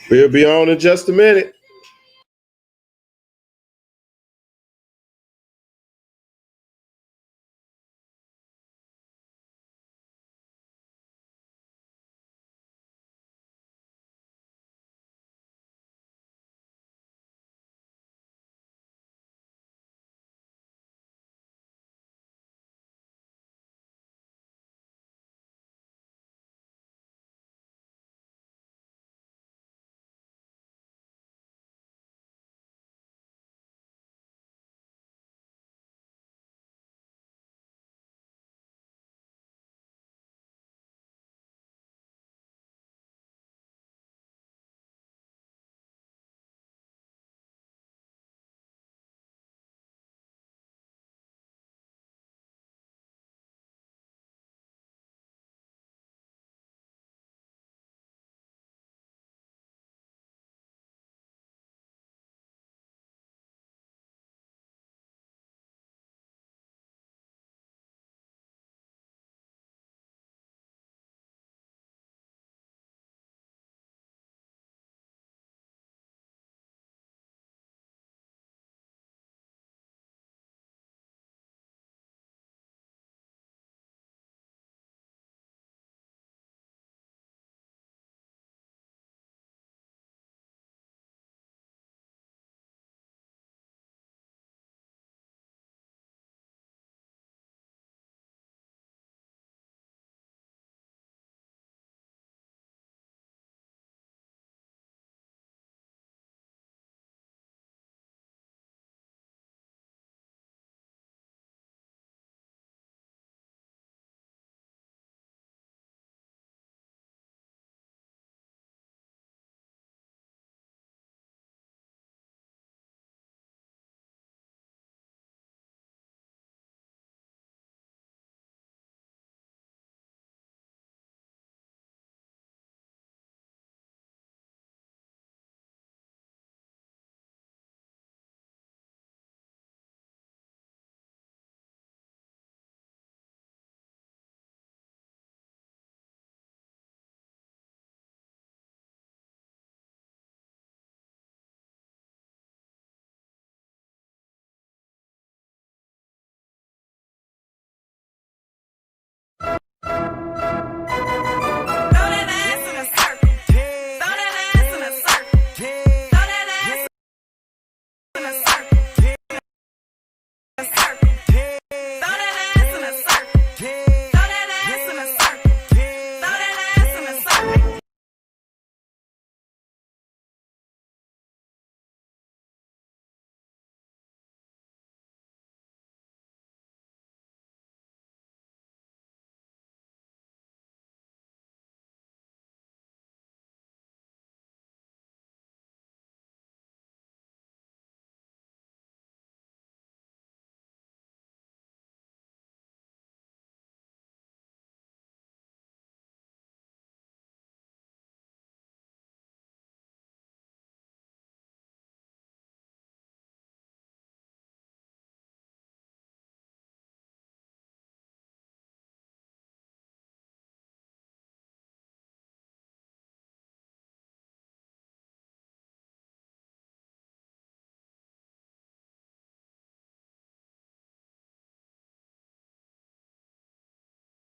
We'll be on in just a minute.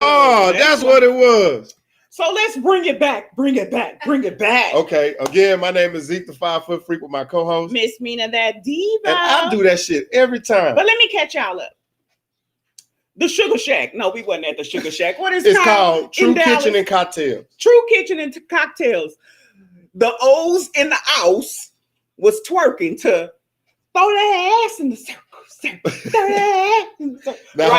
Oh, that's what it was. So let's bring it back. Bring it back. Bring it back. Okay. Again, my name is Zeke, the 5-foot freak, with my co-host Miss Mina, that diva. And I do that shit every time. But let me catch y'all up. The Sugar Shack. No, we wasn't at the Sugar Shack. What is it? It's called True Kitchen and Cocktails. True Kitchen and Cocktails. The O's in the house was twerking to throw that ass in the circle. Throw that ass in the circle. Now,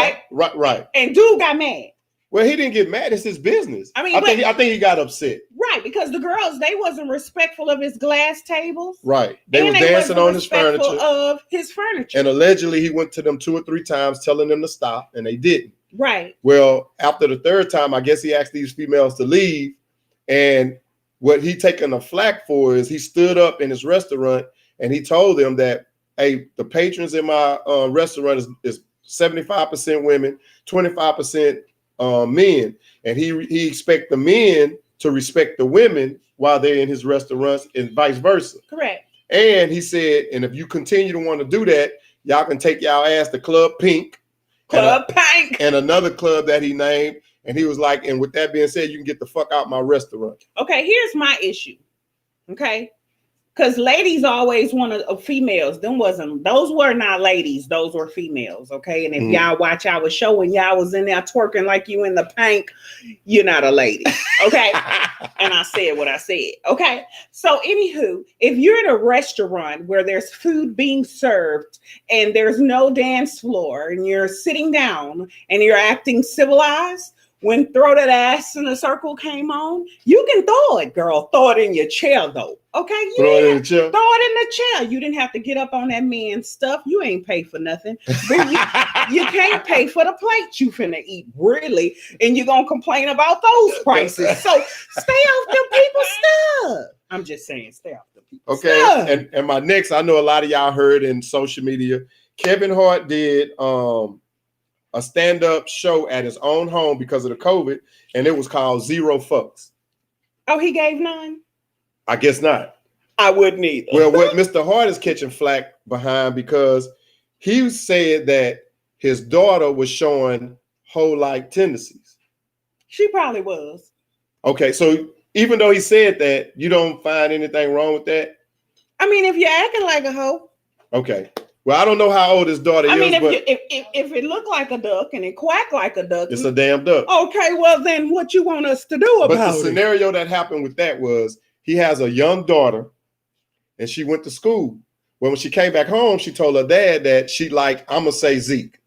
right. And dude got mad. Well, he didn't get mad. It's his business. I mean, I think he got upset. Right, because the girls, they wasn't respectful of his glass tables. Right. They were dancing on his furniture. Of his furniture. And allegedly, he went to them 2 or 3 times telling them to stop, and they didn't. Right. Well, after the 3rd time, I guess he asked these females to leave. And what he taking the flack for is he stood up in his restaurant and he told them that, hey, the patrons in my restaurant is 75% women, 25% men, and he expect the men to respect the women while they're in his restaurants and vice versa. Correct. And he said, and if you continue to want to do that, y'all can take y'all ass to Club Pink. Club Pink. And another club that he named. And he was like, and with that being said, you can get the fuck out my restaurant. Okay, here's my issue. Okay. Because ladies always wanted females. Those were not ladies, those were females. Okay. And if y'all watch our show and y'all was in there twerking like you in the pink, you're not a lady. Okay. And I said what I said. Okay. So anywho, if you're at a restaurant where there's food being served and there's no dance floor and you're sitting down and you're acting civilized, when Throw That Ass in a Circle came on, you can throw it, girl. Throw it in your chair, though. Okay? Throw it in the chair. Throw it in the chair. You didn't have to get up on that man's stuff. You ain't pay for nothing. You can't pay for the plate you finna eat, really. And you're going to complain about those prices. So stay off them people's stuff. I'm just saying, stay off them people's stuff. Okay. And my next, I know a lot of y'all heard in social media, Kevin Hart did a stand-up show at his own home because of the COVID, and it was called Zero Fucks. Oh, he gave none? I guess not. I wouldn't either. Well, what Mr. Hart is catching flack behind because he said that his daughter was showing hoe-like tendencies. She probably was. Okay, so even though he said that, you don't find anything wrong with that? I mean, if you're acting like a hoe. Okay. Well, I don't know how old his daughter is. I mean, if it looked like a duck and it quacked like a duck, it's a damn duck. Okay, well then, what you want us to do about it? But the scenario that happened with that was he has a young daughter, and she went to school. Well, when she came back home, she told her dad that she I'm gonna say Zeke,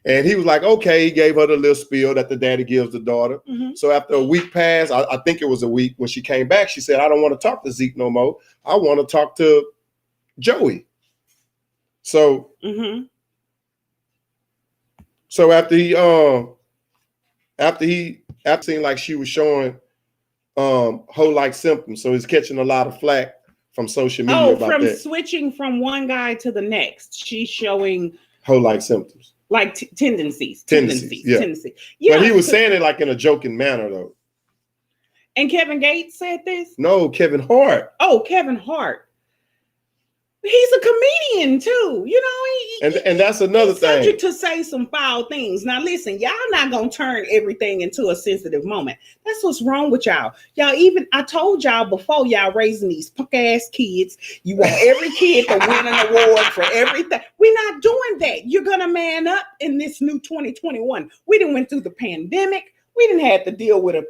and he was like, okay. He gave her the little spiel that the daddy gives the daughter. Mm-hmm. So after a week passed, I think it was a week. When she came back, she said, I don't want to talk to Zeke no more. I want to talk to Joey. So, so after he seemed like she was showing hoe-like symptoms, so he's catching a lot of flack from social media about that. Switching from one guy to the next, she's showing hoe-like symptoms, like tendencies. Yeah. But he was saying it like in a joking manner, though. And Kevin Gates said this? No, Kevin Hart. Oh, Kevin Hart. He's a comedian too, you know. And that's another thing. Subject to say some foul things. Now, listen, y'all not gonna turn everything into a sensitive moment. That's what's wrong with y'all. I told y'all before, y'all raising these punk ass kids. You want every kid to win an award for everything. We're not doing that. You're gonna man up in this new 2021. We done went through the pandemic. We didn't have to deal with a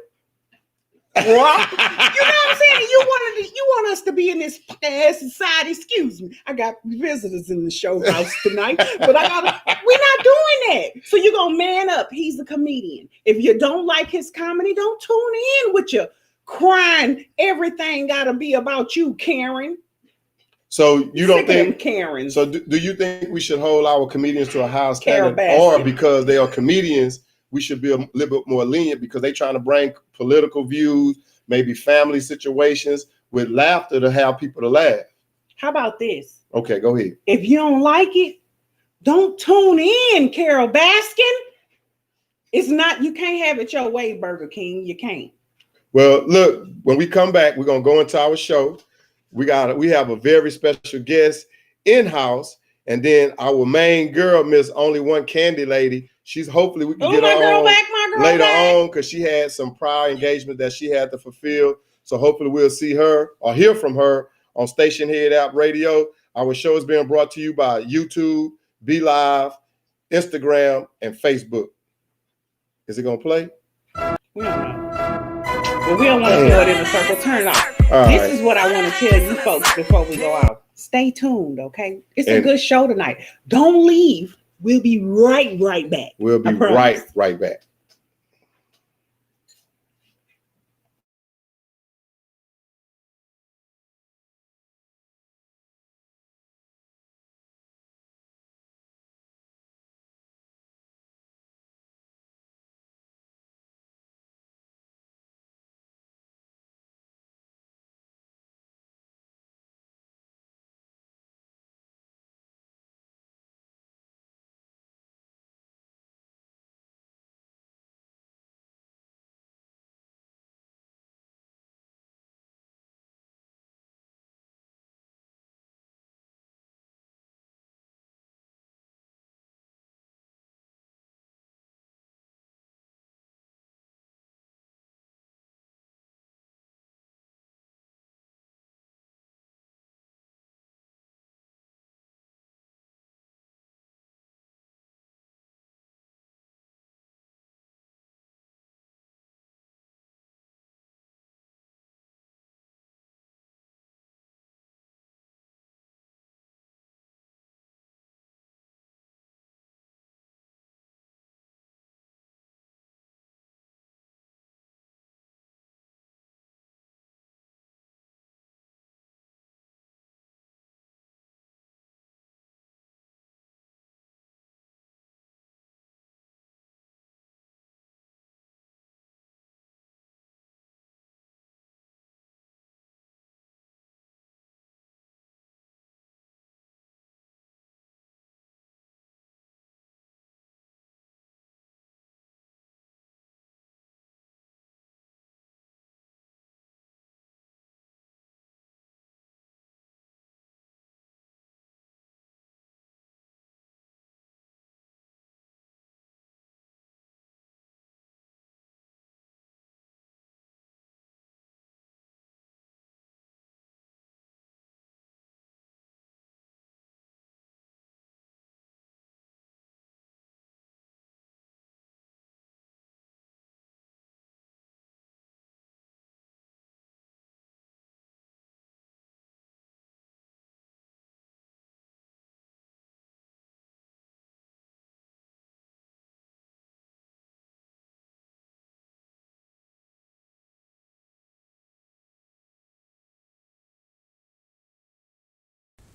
you know what I'm saying? You want us to be in this ass society. Excuse me. I got visitors in the show house tonight, but we're not doing that. So you're gonna man up. He's a comedian. If you don't like his comedy, don't tune in with your crying. Everything gotta be about you, Karen. So you don't think Karen? So do you think we should hold our comedians to a higher standard, or because they are comedians, we should be a little bit more lenient because they're trying to bring political views, maybe family situations with laughter to have people to laugh? How about this? Okay, go ahead. If you don't like it, don't tune in, Carol Baskin. It's not, you can't have it your way, Burger King. You can't. Well, look, when we come back, we're going to go into our show. We have a very special guest in-house, and then our main girl, Miss Only One Candy Lady. She's hopefully we can get her on later on because she had some prior engagement that she had to fulfill. So hopefully we'll see her or hear from her on Station Head App Radio. Our show is being brought to you by YouTube, Be Live, Instagram, and Facebook. Is it gonna play? We don't know. But we don't want to throw it in a circle. Turn it off. This is what I want to tell you folks before we go out. Stay tuned, okay? It's a good show tonight. Don't leave. We'll be right back. We'll be right back.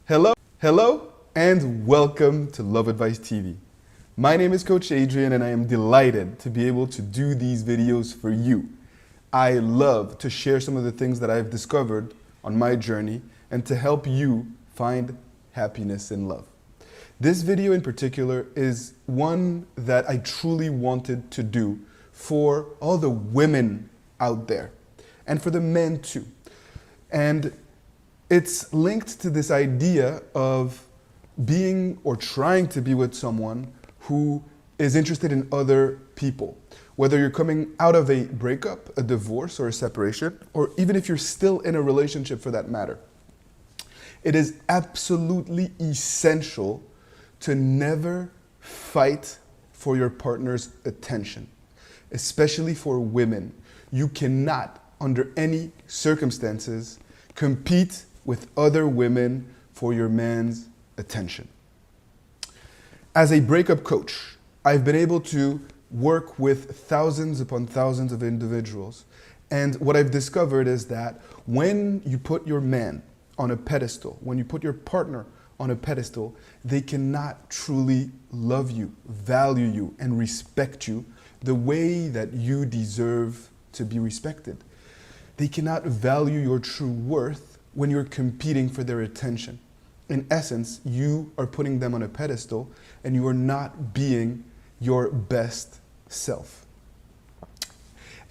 Hello, and welcome to Love Advice TV. My name is Coach Adrian, and I am delighted to be able to do these videos for you. I love to share some of the things that I've discovered on my journey and to help you find happiness in love. This video in particular is one that I truly wanted to do for all the women out there and for the men too. And it's linked to this idea of being or trying to be with someone who is interested in other people. Whether you're coming out of a breakup, a divorce, or a separation, or even if you're still in a relationship for that matter. It is absolutely essential to never fight for your partner's attention, especially for women. You cannot, under any circumstances, compete with other women for your man's attention. As a breakup coach, I've been able to work with thousands upon thousands of individuals. And what I've discovered is that when you put your man on a pedestal, when you put your partner on a pedestal, they cannot truly love you, value you, and respect you the way that you deserve to be respected. They cannot value your true worth when you're competing for their attention. In essence, you are putting them on a pedestal and you are not being your best self.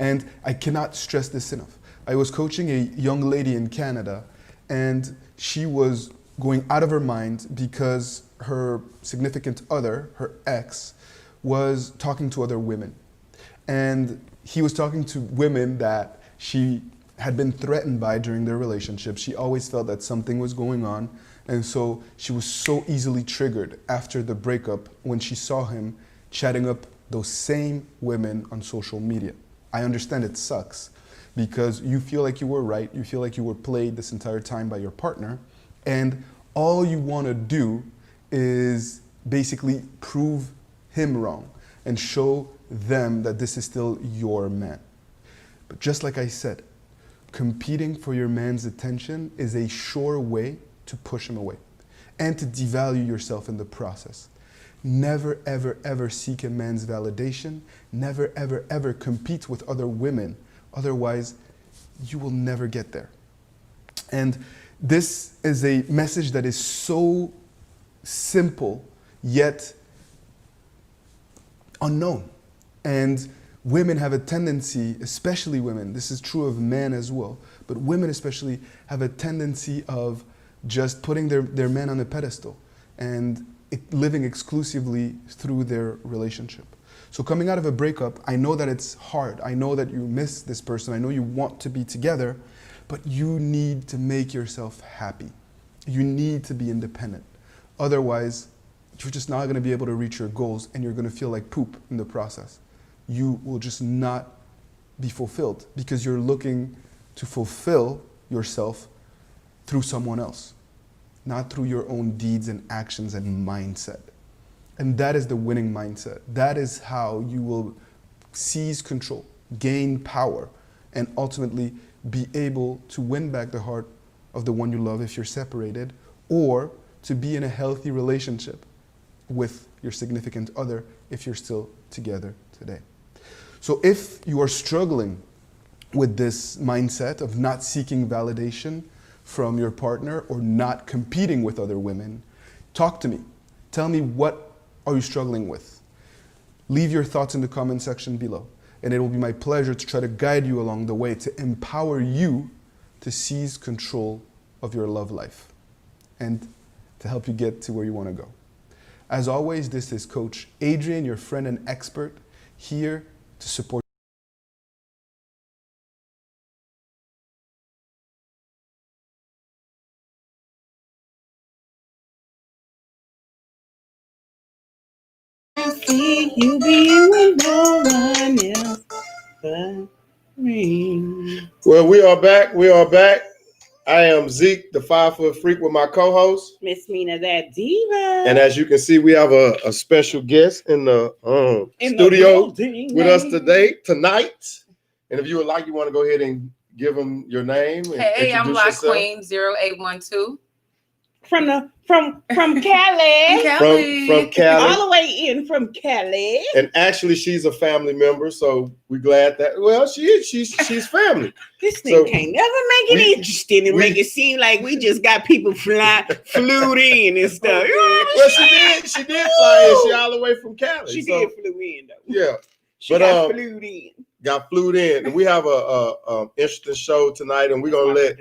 And I cannot stress this enough. I was coaching a young lady in Canada and she was going out of her mind because her significant other, her ex, was talking to other women. And he was talking to women that she had been threatened by during their relationship. She always felt that something was going on. And so she was so easily triggered after the breakup when she saw him chatting up those same women on social media. I understand it sucks because you feel like you were right. You feel like you were played this entire time by your partner. And all you want to do is basically prove him wrong and show them that this is still your man. But just like I said, competing for your man's attention is a sure way to push him away and to devalue yourself in the process. Never, ever, ever seek a man's validation. Never, ever, ever compete with other women. Otherwise, you will never get there. And this is a message that is so simple, yet unknown. And women have a tendency, especially women, this is true of men as well, but women especially have a tendency of just putting their men on a pedestal and living exclusively through their relationship. So coming out of a breakup, I know that it's hard. I know that you miss this person. I know you want to be together, but you need to make yourself happy. You need to be independent. Otherwise, you're just not going to be able to reach your goals and you're going to feel like poop in the process. You will just not be fulfilled because you're looking to fulfill yourself through someone else, not through your own deeds and actions and mindset. And that is the winning mindset. That is how you will seize control, gain power, and ultimately be able to win back the heart of the one you love if you're separated, or to be in a healthy relationship with your significant other if you're still together today. So if you are struggling with this mindset of not seeking validation from your partner or not competing with other women, talk to me. Tell me, what are you struggling with? Leave your thoughts in the comment section below, and it will be my pleasure to try to guide you along the way to empower you to seize control of your love life and to help you get to where you want to go. As always, this is Coach Adrian, your friend and expert, here to support See you being with no one else but me. Well, we are back. We are back. I am Zeke, the 5-foot freak, with my co-host. Miss Mina, that diva. And as you can see, we have a special guest in the studio with us tonight. And if you would like, you want to go ahead and give them your name. And hey, I'm introduce Lock yourself. Queen 0812. Cali. From Cali. All the way in from Cali. And actually, she's a family member, so we're glad that. Well, she's family. This thing can't never make it interesting and make it seem like we just got people flew in and stuff. Okay. Well, she did fly in. She all the way from Cali. She did flew in though. Yeah, she got flew in. Got flew in, and we have a interesting show tonight, and we're gonna let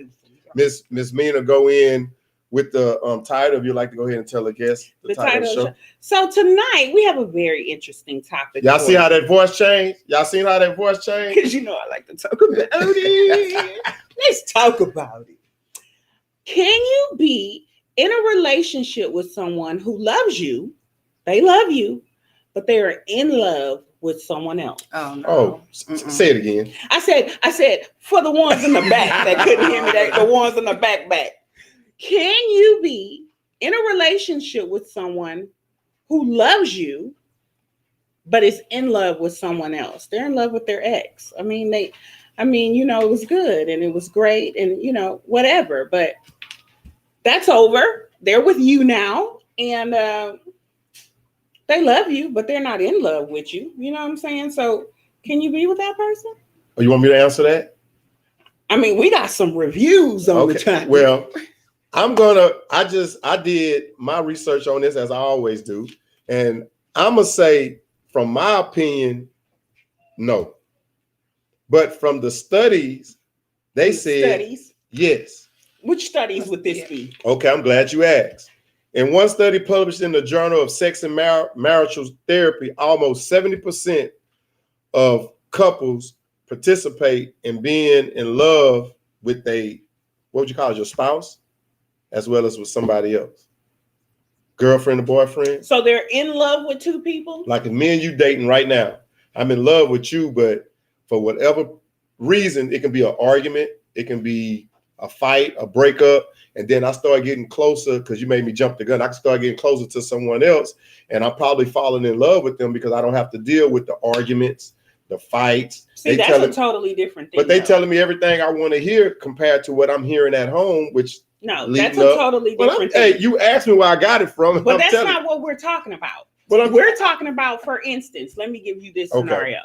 Miss Meena go in with the title. If you'd like to go ahead and tell the guests the title of the show. So tonight we have a very interesting topic. Y'all see how that voice changed? Y'all seen how that voice changed? Because you know I like to talk about it. Let's talk about it. Can you be in a relationship with someone who loves you? They love you, but they are in love with someone else. Oh no! Oh, say it again. I said for the ones in the back that couldn't hear me. The ones in the back. Can you be in a relationship with someone who loves you, but is in love with someone else? They're in love with their ex. I mean, it was good and it was great and, whatever, but that's over. They're with you now and they love you, but they're not in love with you. You know what I'm saying? So can you be with that person? Oh, you want me to answer that? I mean, we got some reviews on the time. Well, I did my research on this as I always do. And I'm going to say, from my opinion, no. But from the studies, they said yes. Which studies would this be? Okay, I'm glad you asked. In one study published in the Journal of Sex and Marital Therapy, almost 70% of couples participate in being in love with your spouse, as well as with somebody else. Girlfriend or boyfriend. So they're in love with two people? Like if me and you dating right now, I'm in love with you, but for whatever reason, it can be an argument, it can be a fight, a breakup, and then I start getting closer because you made me jump the gun. I can start getting closer to someone else, and I'm probably falling in love with them because I don't have to deal with the arguments, the fights. See, that's a totally different thing. But they telling me everything I want to hear compared to what I'm hearing at home, which that's a totally different thing. Hey, you asked me where I got it from. But that's not what we're talking about. We're talking about, for instance, let me give you this scenario.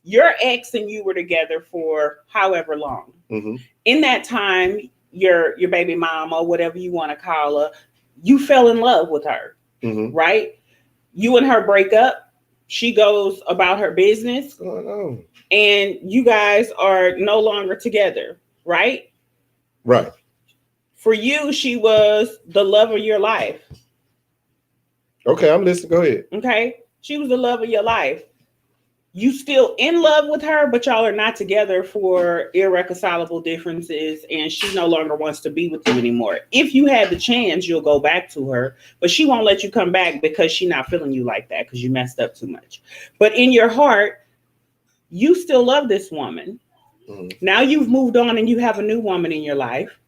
Your ex and you were together for however long. Mm-hmm. In that time, your baby mom or whatever you want to call her, you fell in love with her, right? You and her break up. She goes about her business. Oh, no. And you guys are no longer together, right? Right. For you, she was the love of your life. Okay, I'm listening. Go ahead. Okay. She was the love of your life. You still in love with her, but y'all are not together for irreconcilable differences, and she no longer wants to be with you anymore. If you had the chance, you'll go back to her, but she won't let you come back because she's not feeling you like that because you messed up too much. But in your heart, you still love this woman. Mm-hmm. Now you've moved on and you have a new woman in your life,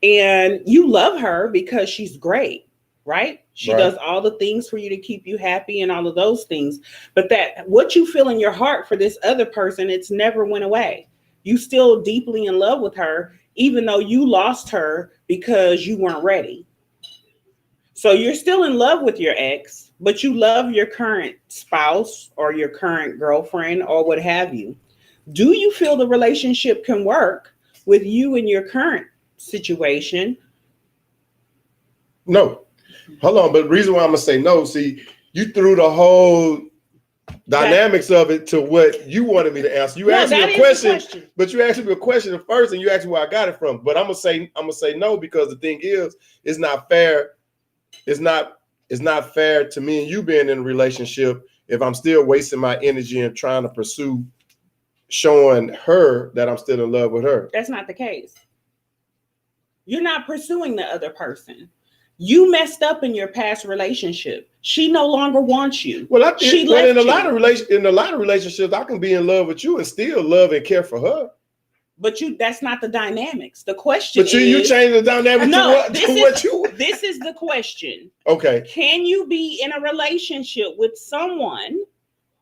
and you love her because she's great. Right? She does all the things for you to keep you happy and all of those things. But that what you feel in your heart for this other person, it's never went away. You still deeply in love with her, even though you lost her because you weren't ready. So you're still in love with your ex, but you love your current spouse or your current girlfriend or what have you. Do you feel the relationship can work with you in your current situation? No. Hold on, but the reason why I'm gonna say no, see, you threw the whole dynamics of it to what you wanted me to answer. You asked me a question, but you asked me a question at first, and you asked me where I got it from. But I'm gonna say no because the thing is, it's not fair. It's not fair to me and you being in a relationship if I'm still wasting my energy and trying to pursue showing her that I'm still in love with her. That's not the case. You're not pursuing the other person. You messed up in your past relationship. She no longer wants you. Well, in a lot of relationships, I can be in love with you and still love and care for her. But that's not the dynamics. The question is, you change the dynamics This is the question. Okay. Can you be in a relationship with someone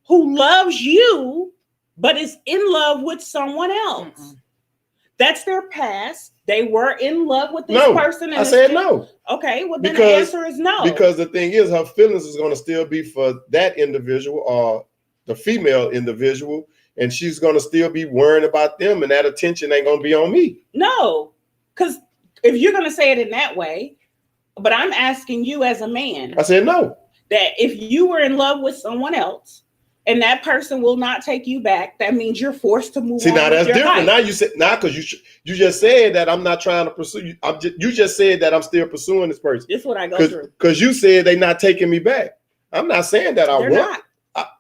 who loves you, but is in love with someone else? That's their past. They were in love with this person. And I said no. Okay, well then the answer is no. Because the thing is, her feelings is going to still be for that individual or the female individual, and she's going to still be worrying about them, and that attention ain't going to be on me. No, because if you're going to say it in that way, but I'm asking you as a man. I said no. That if you were in love with someone else, and that person will not take you back, that means you're forced to move on. See, now that's different. Life. Now because you just said that I'm not trying to pursue you. You just said that I'm still pursuing this person. This is what I go through. Because you said they're not taking me back. I'm not saying that They're not.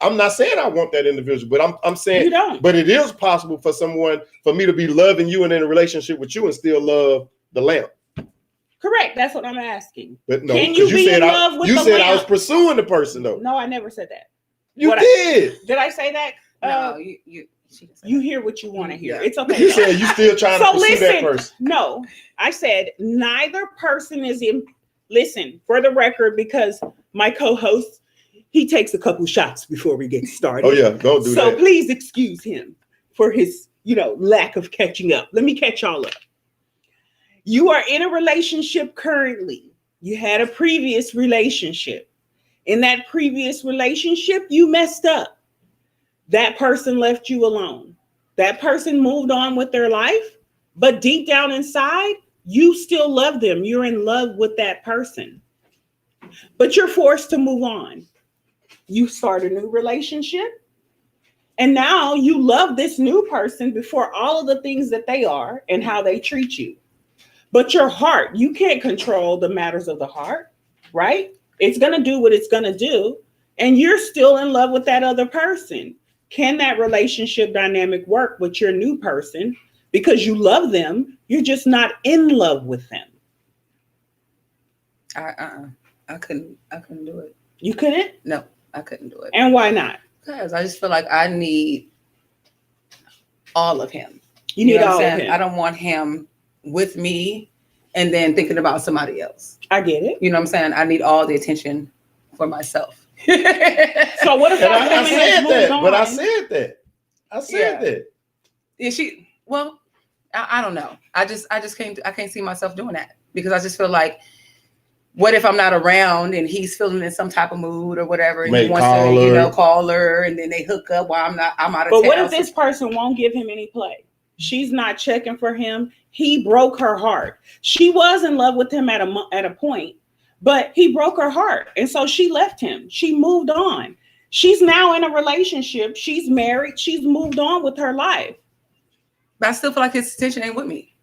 I'm not saying I want that individual, but I'm saying you don't. But it is possible for me to be loving you and in a relationship with you and still love the lamp. Correct. That's what I'm asking. But no, can you be in love with the lamp? You said I was pursuing the person though. No, I never said that. You did. Did I say that? No, you hear what you want to hear. Yeah. It's okay. You said you still trying to pursue that person. No, I said neither person is in. Listen, for the record, because my co-host, he takes a couple shots before we get started. Oh yeah, don't do that. So please excuse him for his, lack of catching up. Let me catch y'all up. You are in a relationship currently. You had a previous relationship. In that previous relationship, you messed up. That person left you alone. That person moved on with their life, but deep down inside, you still love them. You're in love with that person, but you're forced to move on. You start a new relationship, and now you love this new person before all of the things that they are and how they treat you. But your heart, you can't control the matters of the heart, right? It's going to do what it's going to do. And you're still in love with that other person. Can that relationship dynamic work with your new person? Because you love them, you're just not in love with them. I couldn't do it. You couldn't? No, I couldn't do it. And why not? Because I just feel like I need all of him. You need all of him. I don't want him with me and then thinking about somebody else. I get it. You know what I'm saying? I need all the attention for myself. So what if I said that? But I said that. I said that. Yeah, well, I don't know. I can't see myself doing that because I just feel like, what if I'm not around and he's feeling in some type of mood or whatever, and he wants to, call her, and then they hook up while I'm out of town. But what if this person won't give him any play? She's not checking for him. He broke her heart. She was in love with him at a point, but he broke her heart. And so she left him. She moved on. She's now in a relationship. She's married. She's moved on with her life. But I still feel like his attention ain't with me.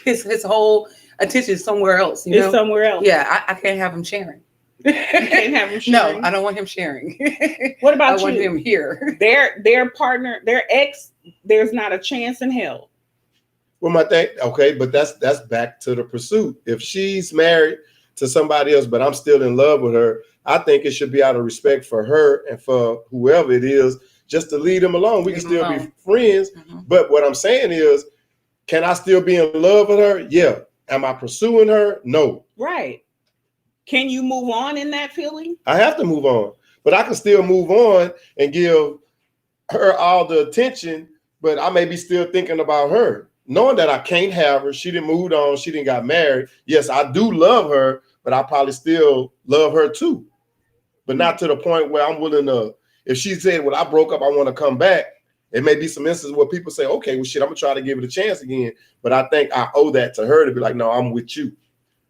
His whole attention is somewhere else. It's somewhere else. Yeah, I can't have him sharing. You can't have him sharing? No, I don't want him sharing. What about you? I want him here. Their partner, their ex, there's not a chance in hell. Well, but that's back to the pursuit. If she's married to somebody else, but I'm still in love with her, I think it should be out of respect for her and for whoever it is, just to leave them alone. We can still be friends. Mm-hmm. But what I'm saying is, can I still be in love with her? Yeah. Am I pursuing her? No. Right. Can you move on in that feeling? I have to move on, but I can still move on and give her all the attention, but I may be still thinking about her, knowing that I can't have her. She didn't move on. She didn't got married. Yes, I do love her, but I probably still love her too, but not to the point where I'm willing to, if she said, well, I broke up, I want to come back. It may be some instances where people say, okay, well, shit, I'm going to try to give it a chance again. But I think I owe that to her to be like, no, I'm with you.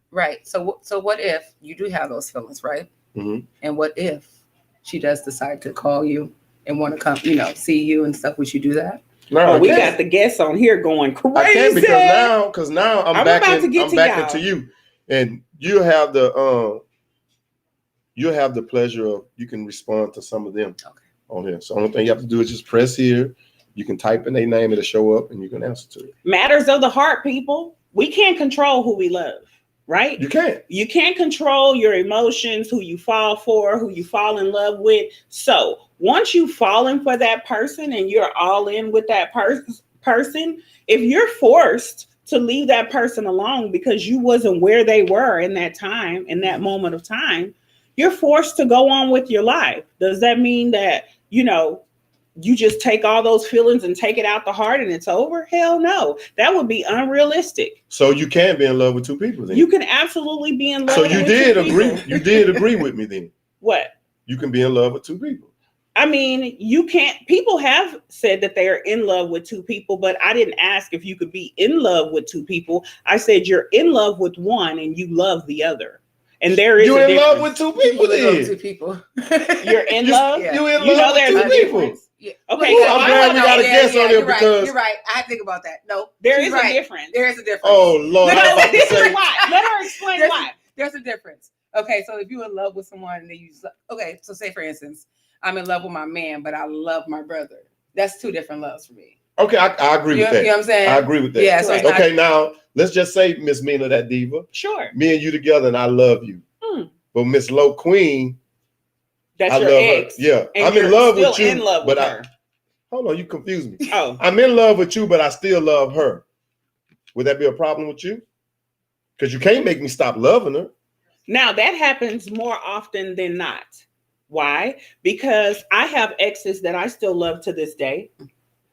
Right. So what if you do have those feelings, right? Mm-hmm. And what if she does decide to call you and want to come, see you and stuff? Would you do that? No, we got the guests on here going crazy. I can because now I'm back into you. And you'll have the pleasure of, you can respond to some of them. Okay. On here. So the only thing you have to do is just press here. You can type in their name, it'll show up and you can answer to it. Matters of the heart, people. We can't control who we love, right? You can't. You can't control your emotions, who you fall for, who you fall in love with. So once you've fallen for that person and you're all in with that person, if you're forced to leave that person alone because you wasn't where they were in that time, in that moment of time, you're forced to go on with your life. Does that mean that, you just take all those feelings and take it out the heart and it's over? Hell no. That would be unrealistic. So you can be in love with two people then? You can absolutely be in love with two people. So you did agree. You did agree with me then. What? You can be in love with two people. I mean, you can't. People have said that they are in love with two people, but I didn't ask if you could be in love with two people. I said you're in love with one and you love the other. And there is you're in love with two people then. Two people. You're in love? Yeah. You're in love with two people. Yeah. Okay. Ooh, I'm glad we got a guest on here because you're right. I think about that. No, there is a difference. There is a difference. Oh Lord. This is why. Let her explain why. There's a difference. Okay, so if you're in love with someone and okay, so say for instance, I'm in love with my man, but I love my brother. That's two different loves for me. Okay, I agree with that. You know what I'm saying? I agree with that. Yeah. So okay, now let's just say, Miss Mina, that diva. Sure. Me and you together, and I love you. But Miss Low Queen, that's I your love ex. her. Yeah, and I'm in love with you. In love with her. Hold on, you confused me. Oh, I'm in love with you, but I still love her. Would that be a problem with you? Because you can't make me stop loving her. Now that happens more often than not. Why? Because I have exes that I still love to this day.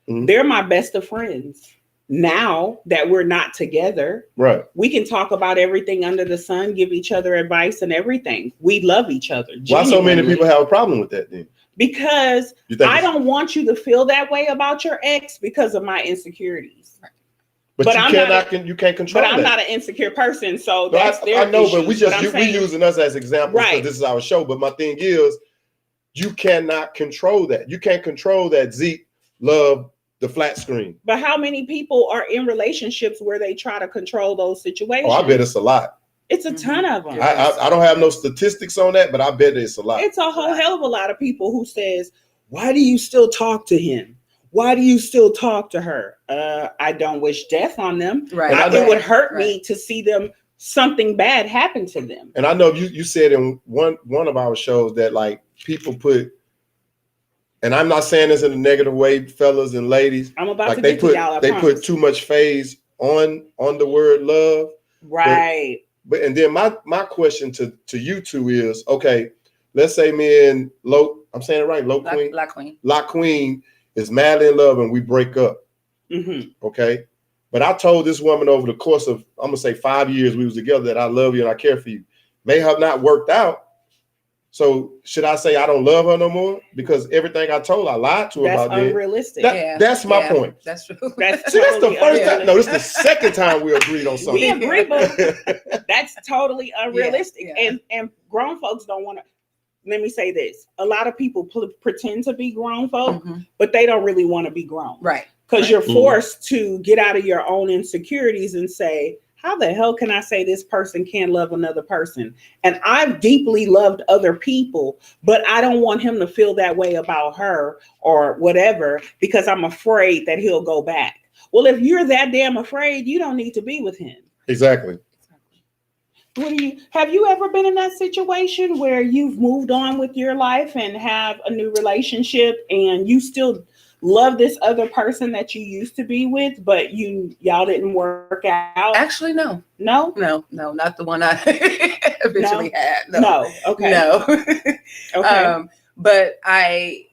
Mm-hmm. They're my best of friends. Now that we're not together, right? We can talk about everything under the sun, give each other advice and everything. We love each other. Genuinely. Why so many people have a problem with that then? Because I don't want you to feel that way about your ex because of my insecurities. But you can't control. But I'm not an insecure person, so that's their. I know, issues, but we using us as examples because this is our show. But my thing is, you cannot control that. You can't control that Zeke love the flat screen. But how many people are in relationships where they try to control those situations? Oh, I bet it's a lot. It's a ton of them. I don't have no statistics on that, but I bet it's a lot. It's a whole hell of a lot of people who says, "Why do you still talk to him? Why do you still talk to her?" I don't wish death on them. Right. It would hurt me to see them something bad happen to them. And I know you said in one of our shows that like people put, and I'm not saying this in a negative way, fellas and ladies. I'm about to get to y'all. They put too much phase on the word love. Right. But and then my question to you two is, okay, let's say me and I'm saying it right, La Queen is madly in love and we break up. Mm-hmm. Okay. But I told this woman over the course of, I'm gonna say 5 years we was together, that I love you and I care for you. May have not worked out. So should I say I don't love her no more? Because everything I told, I lied to her about. That's unrealistic. That's my point. That's true. That's the first time. No, this is the second time we agreed on something. We agree, but that's totally unrealistic. Yeah. And grown folks don't want to. Let me say this. A lot of people pretend to be grown folk, but they don't really want to be grown. Right. Because you're forced to get out of your own insecurities and say, how the hell can I say this person can't love another person? And I've deeply loved other people, but I don't want him to feel that way about her or whatever, because I'm afraid that he'll go back. Well, if you're that damn afraid, you don't need to be with him. Exactly. Have you ever been in that situation where you've moved on with your life and have a new relationship and you still love this other person that you used to be with, but y'all didn't work out? Actually, no, not the one I eventually had. No. Okay. No. Okay. But I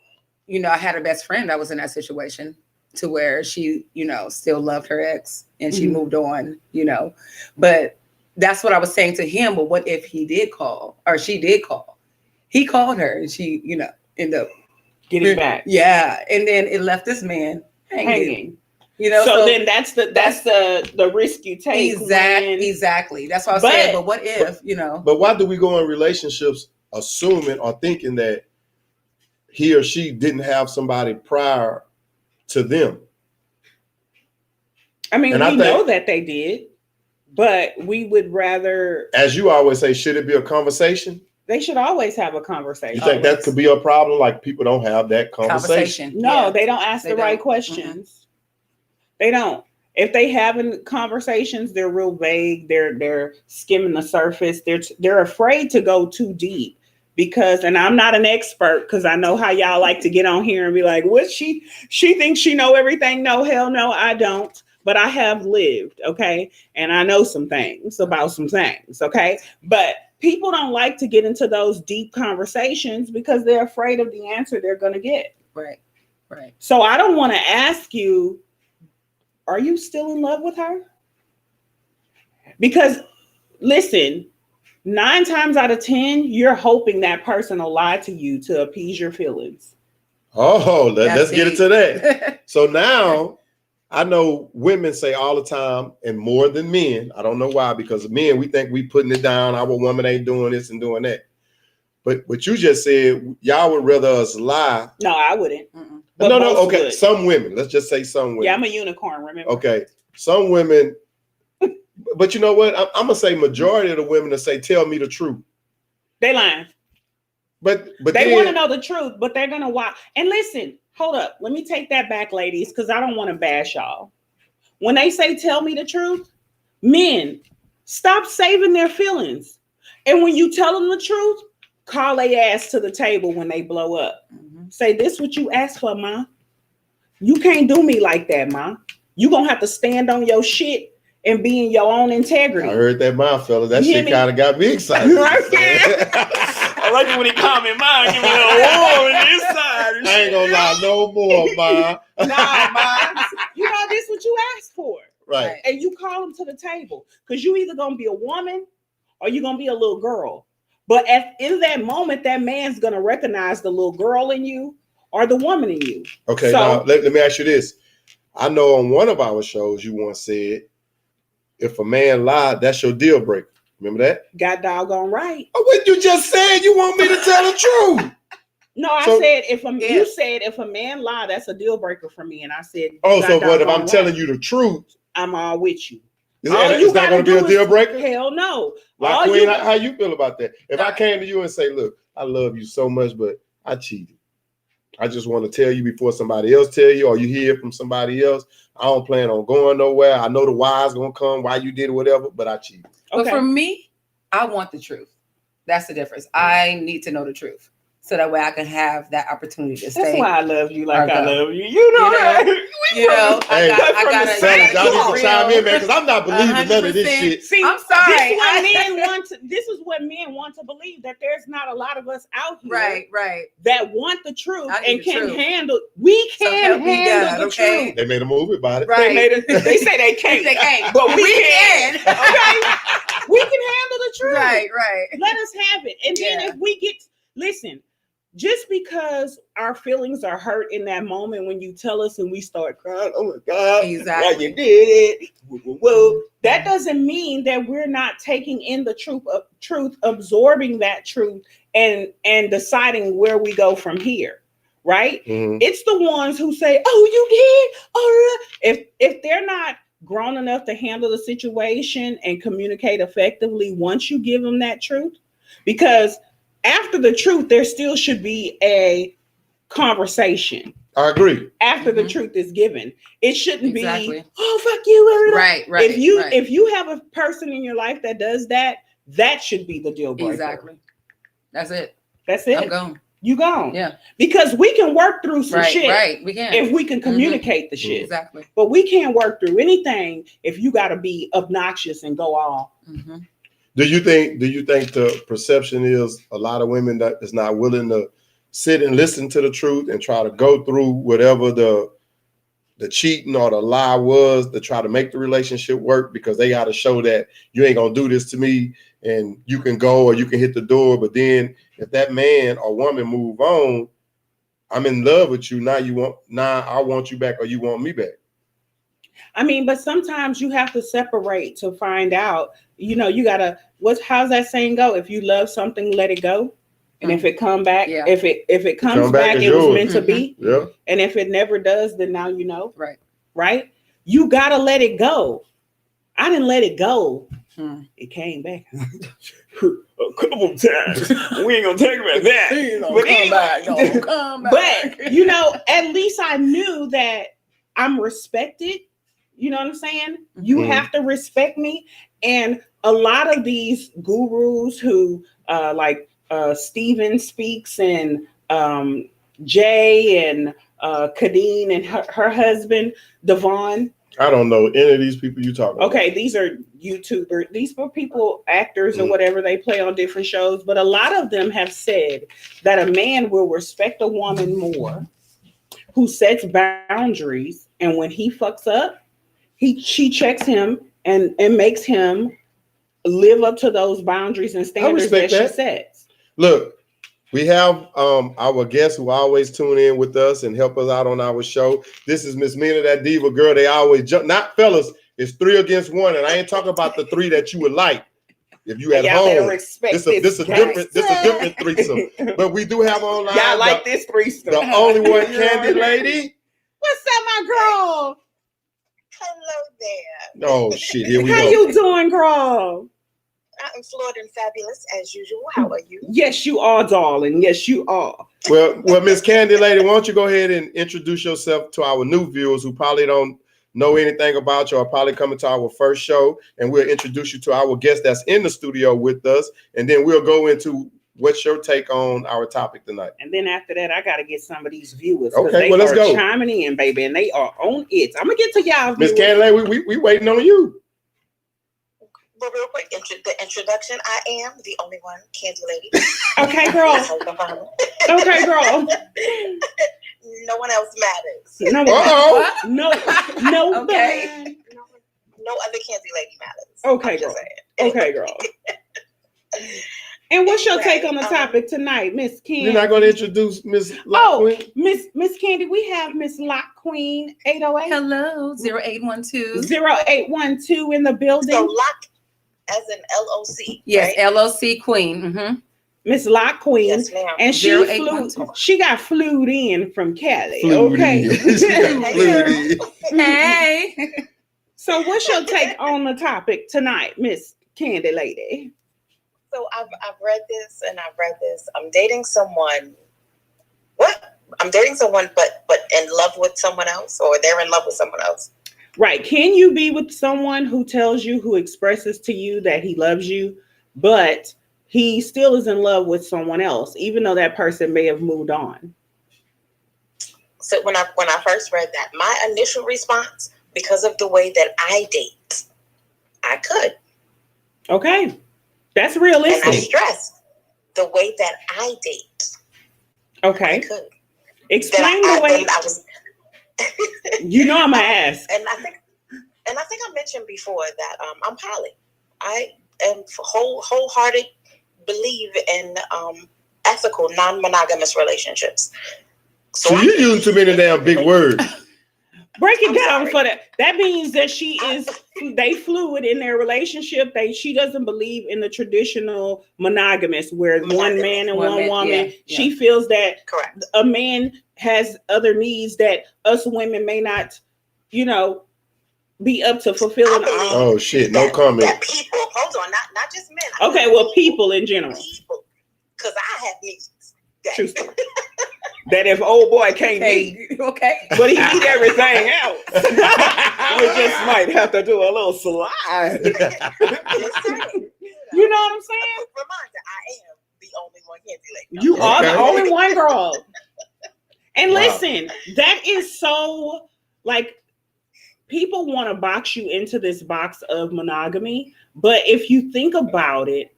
had a best friend that was in that situation to where she, still loved her ex and she moved on, but that's what I was saying to him. But what if he did call or she did call? He called her and she, ended up getting back. Yeah. And then it left this man hanging. So then that's the risk you take. Exactly. That's what I was saying. But what if, But why do we go in relationships assuming or thinking that he or she didn't have somebody prior to them? I mean, we know that they did, but we would rather, as you always say, should it be a conversation? They should always have a conversation. You think that could be a problem? Like people don't have that conversation? No, they don't ask the right questions. They don't. If they having conversations, they're real vague. They're skimming the surface. They're afraid to go too deep because, and I'm not an expert because I know how y'all like to get on here and be like, what she thinks she know everything. No, hell no, I don't. But I have lived, okay? And I know some things about some things, okay? But people don't like to get into those deep conversations because they're afraid of the answer they're going to get. Right. Right. So I don't want to ask you, are you still in love with her? Because listen, 9 times out of 10, you're hoping that person will lie to you to appease your feelings. Oh, let's get into that. So now I know women say all the time, and more than men. I don't know why, because men, we think we putting it down. Our woman ain't doing this and doing that. But what you just said, y'all would rather us lie. No, I wouldn't. No. Okay, would. Some women. Let's just say some women. Yeah, I'm a unicorn. Remember? Okay, some women. But you know what? I'm gonna say majority of the women that say, "Tell me the truth." They lying. But they want to know the truth, but they're gonna watch. And listen, hold up. Let me take that back, ladies, because I don't want to bash y'all. When they say "tell me the truth," men, stop saving their feelings. And when you tell them the truth, call their ass to the table when they blow up. Say, "This what you asked for, ma. You can't do me like that, ma. You gonna have to stand on your shit and be in your own integrity." I heard that, my fella. That shit kind of got me excited. I like it when he call me mine. Give me a little warm in this side. I ain't gonna lie no more, ma. Nah, ma. You know, this what you asked for. Right. And you call them to the table. Because you either gonna be a woman or you're gonna be a little girl. But in that moment, that man's gonna recognize the little girl in you or the woman in you. Okay, now let me ask you this. I know on one of our shows you once said, if a man lied, that's your deal breaker. Remember that? Got doggone right. Oh, what you just said? You want me to tell the truth? No, I said you said if a man lie, that's a deal breaker for me. And I said, oh, so what if I'm telling you the truth? I'm all with you. It's not going to be a deal breaker? Hell no. Like, Queen, how you feel about that? If I came to you and say, look, I love you so much, but I cheated. I just want to tell you before somebody else tell you, or you hear from somebody else. I don't plan on going nowhere. I know the why's going to come, why you did whatever, but I cheated. Okay. But for me, I want the truth. That's the difference. I need to know the truth, so that way I can have that opportunity to stay. That's why I love you like I love you. You know that. You know, I gotta y'all need to chime in, man, because I'm not believing none of this shit. See, I'm sorry. This is what men want to believe, that there's not a lot of us out here that want the truth and can handle. We can handle the truth. They made a movie about it. Right. They say they can't. They can't, but we can. Okay. We can handle the truth. Right. Let us have it. And then if we get, listen, just because our feelings are hurt in that moment when you tell us and we start crying, oh my God, why you did it? Well, that doesn't mean that we're not taking in the truth, absorbing that truth, and deciding where we go from here. Right? Mm-hmm. It's the ones who say, "Oh, you did." Oh, if they're not grown enough to handle the situation and communicate effectively once you give them that truth, because after the truth, there still should be a conversation. I agree. After the truth is given, it shouldn't be, "Oh, fuck you." Right. If you have a person in your life that does that, that should be the deal breaker. Exactly. That's it. I'm gone. You gone. Yeah. Because we can work through some shit. Right. We can. If we can communicate the shit. Exactly. But we can't work through anything if you got to be obnoxious and go all. Mm-hmm. Do you think the perception is a lot of women that is not willing to sit and listen to the truth and try to go through whatever the cheating or the lie was to try to make the relationship work, because they got to show that you ain't going to do this to me and you can go or you can hit the door. But then if that man or woman move on, I'm in love with you. Now I want you back or you want me back. I mean, but sometimes you have to separate to find out, you gotta, how's that saying go? If you love something, let it go. And if it come back, if it comes back, it was meant to be. Yeah. And if it never does, then now you know. Right. You gotta let it go. I didn't let it go. It came back a couple times. We ain't gonna talk about that. Come back. But at least I knew that I'm respected. You know what I'm saying? You have to respect me. And a lot of these gurus who like Steven Speaks and Jay and Kadeen and her husband, Devon. I don't know any of these people you talk about. Okay, these are YouTubers. These are people, actors or whatever, they play on different shows. But a lot of them have said that a man will respect a woman more who sets boundaries, and when he fucks up, she checks him and makes him live up to those boundaries and standards that she sets. Look, we have our guests who always tune in with us and help us out on our show. This is Miss Mina, that diva girl. They always jump. Not fellas, it's 3 against 1, and I ain't talking about the 3 that you would like if you at home. This a different threesome. But we do have online. Y'all like this threesome? The only one, Candy Lady. What's up, my girl? Hello there. Oh shit! Here we go. How you doing, girl? I'm floored and fabulous as usual. How are you? Yes, you are, darling. Yes, you are. Well, Miss Candy Lady, why don't you go ahead and introduce yourself to our new viewers who probably don't know anything about you or probably coming to our first show, and we'll introduce you to our guest that's in the studio with us, and then we'll go into what's your take on our topic tonight. And then after that, I got to get some of these viewers. Okay, well, let's go. Chiming in, baby, and they are on it. I'm going to get to y'all. Miss Candy Lady, we waiting on you. Well, real quick, the introduction. I am the only one, Candy Lady. Okay, girl. Okay, girl. No one else matters. No, Okay. No other Candy Lady matters. Okay, girl. Okay, girl. And what's your take on the topic tonight, Miss Candy? You're not going to introduce Miss Lock Queen? Miss Candy, we have Miss Lock Queen 808. Hello, 0812. 0812 in the building. So Lock as an LOC. Yes, right? LOC Queen. Mm-hmm. Miss Lock Queen. Yes, ma'am. And she got flued in from Cali. Okay. Hey. So what's your take on the topic tonight, Miss Candy Lady? So I've read this and I've read this. I'm dating someone. I'm dating someone, but in love with someone else, or they're in love with someone else. Right. Can you be with someone who tells you, who expresses to you that he loves you, but he still is in love with someone else, even though that person may have moved on? So when I first read that, my initial response, because of the way that I date, I could. Okay. That's realistic. And I stress the way that I date. Okay. I could. Explain the way. You know I'm gonna ask. And I think I mentioned before that I'm poly. I am wholehearted believe in ethical, non-monogamous relationships. So you use too many damn big words. Break it down for that. That means that they fluid in their relationship. She doesn't believe in the traditional monogamous where one man and one woman. Yeah. She feels that correct. A man has other needs that us women may not, be up to fulfilling. Oh shit! No comment. That people, hold on, not just men. Okay, well, people in general. People, because I have needs. True story. That if old boy can't eat, okay, but he eat everything else, we just might have to do a little slide. You know what I'm saying? Reminder, I am the only one Candy Lady. You are the only one, girl. And listen, that is so people want to box you into this box of monogamy, but if you think about it,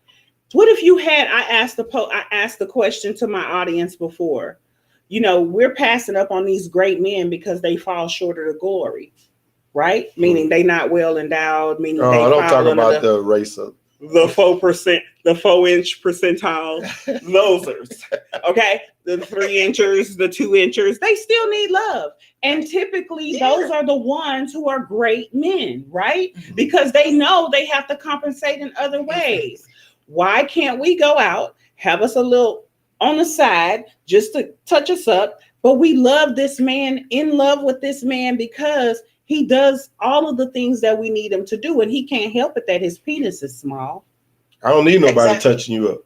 what if you had? I asked the question to my audience before. We're passing up on these great men because they fall short of the glory, right? Meaning they not well endowed. Meaning they don't talk about the race of the 4%, the 4-inch percentile losers. Okay, the 3-inchers, the 2-inchers. They still need love, and typically those are the ones who are great men, right? Because they know they have to compensate in other ways. Why can't we go out, have us a little on the side just to touch us up, but we love this man, in love with this man because he does all of the things that we need him to do, and he can't help it that his penis is small. I don't need nobody touching you up.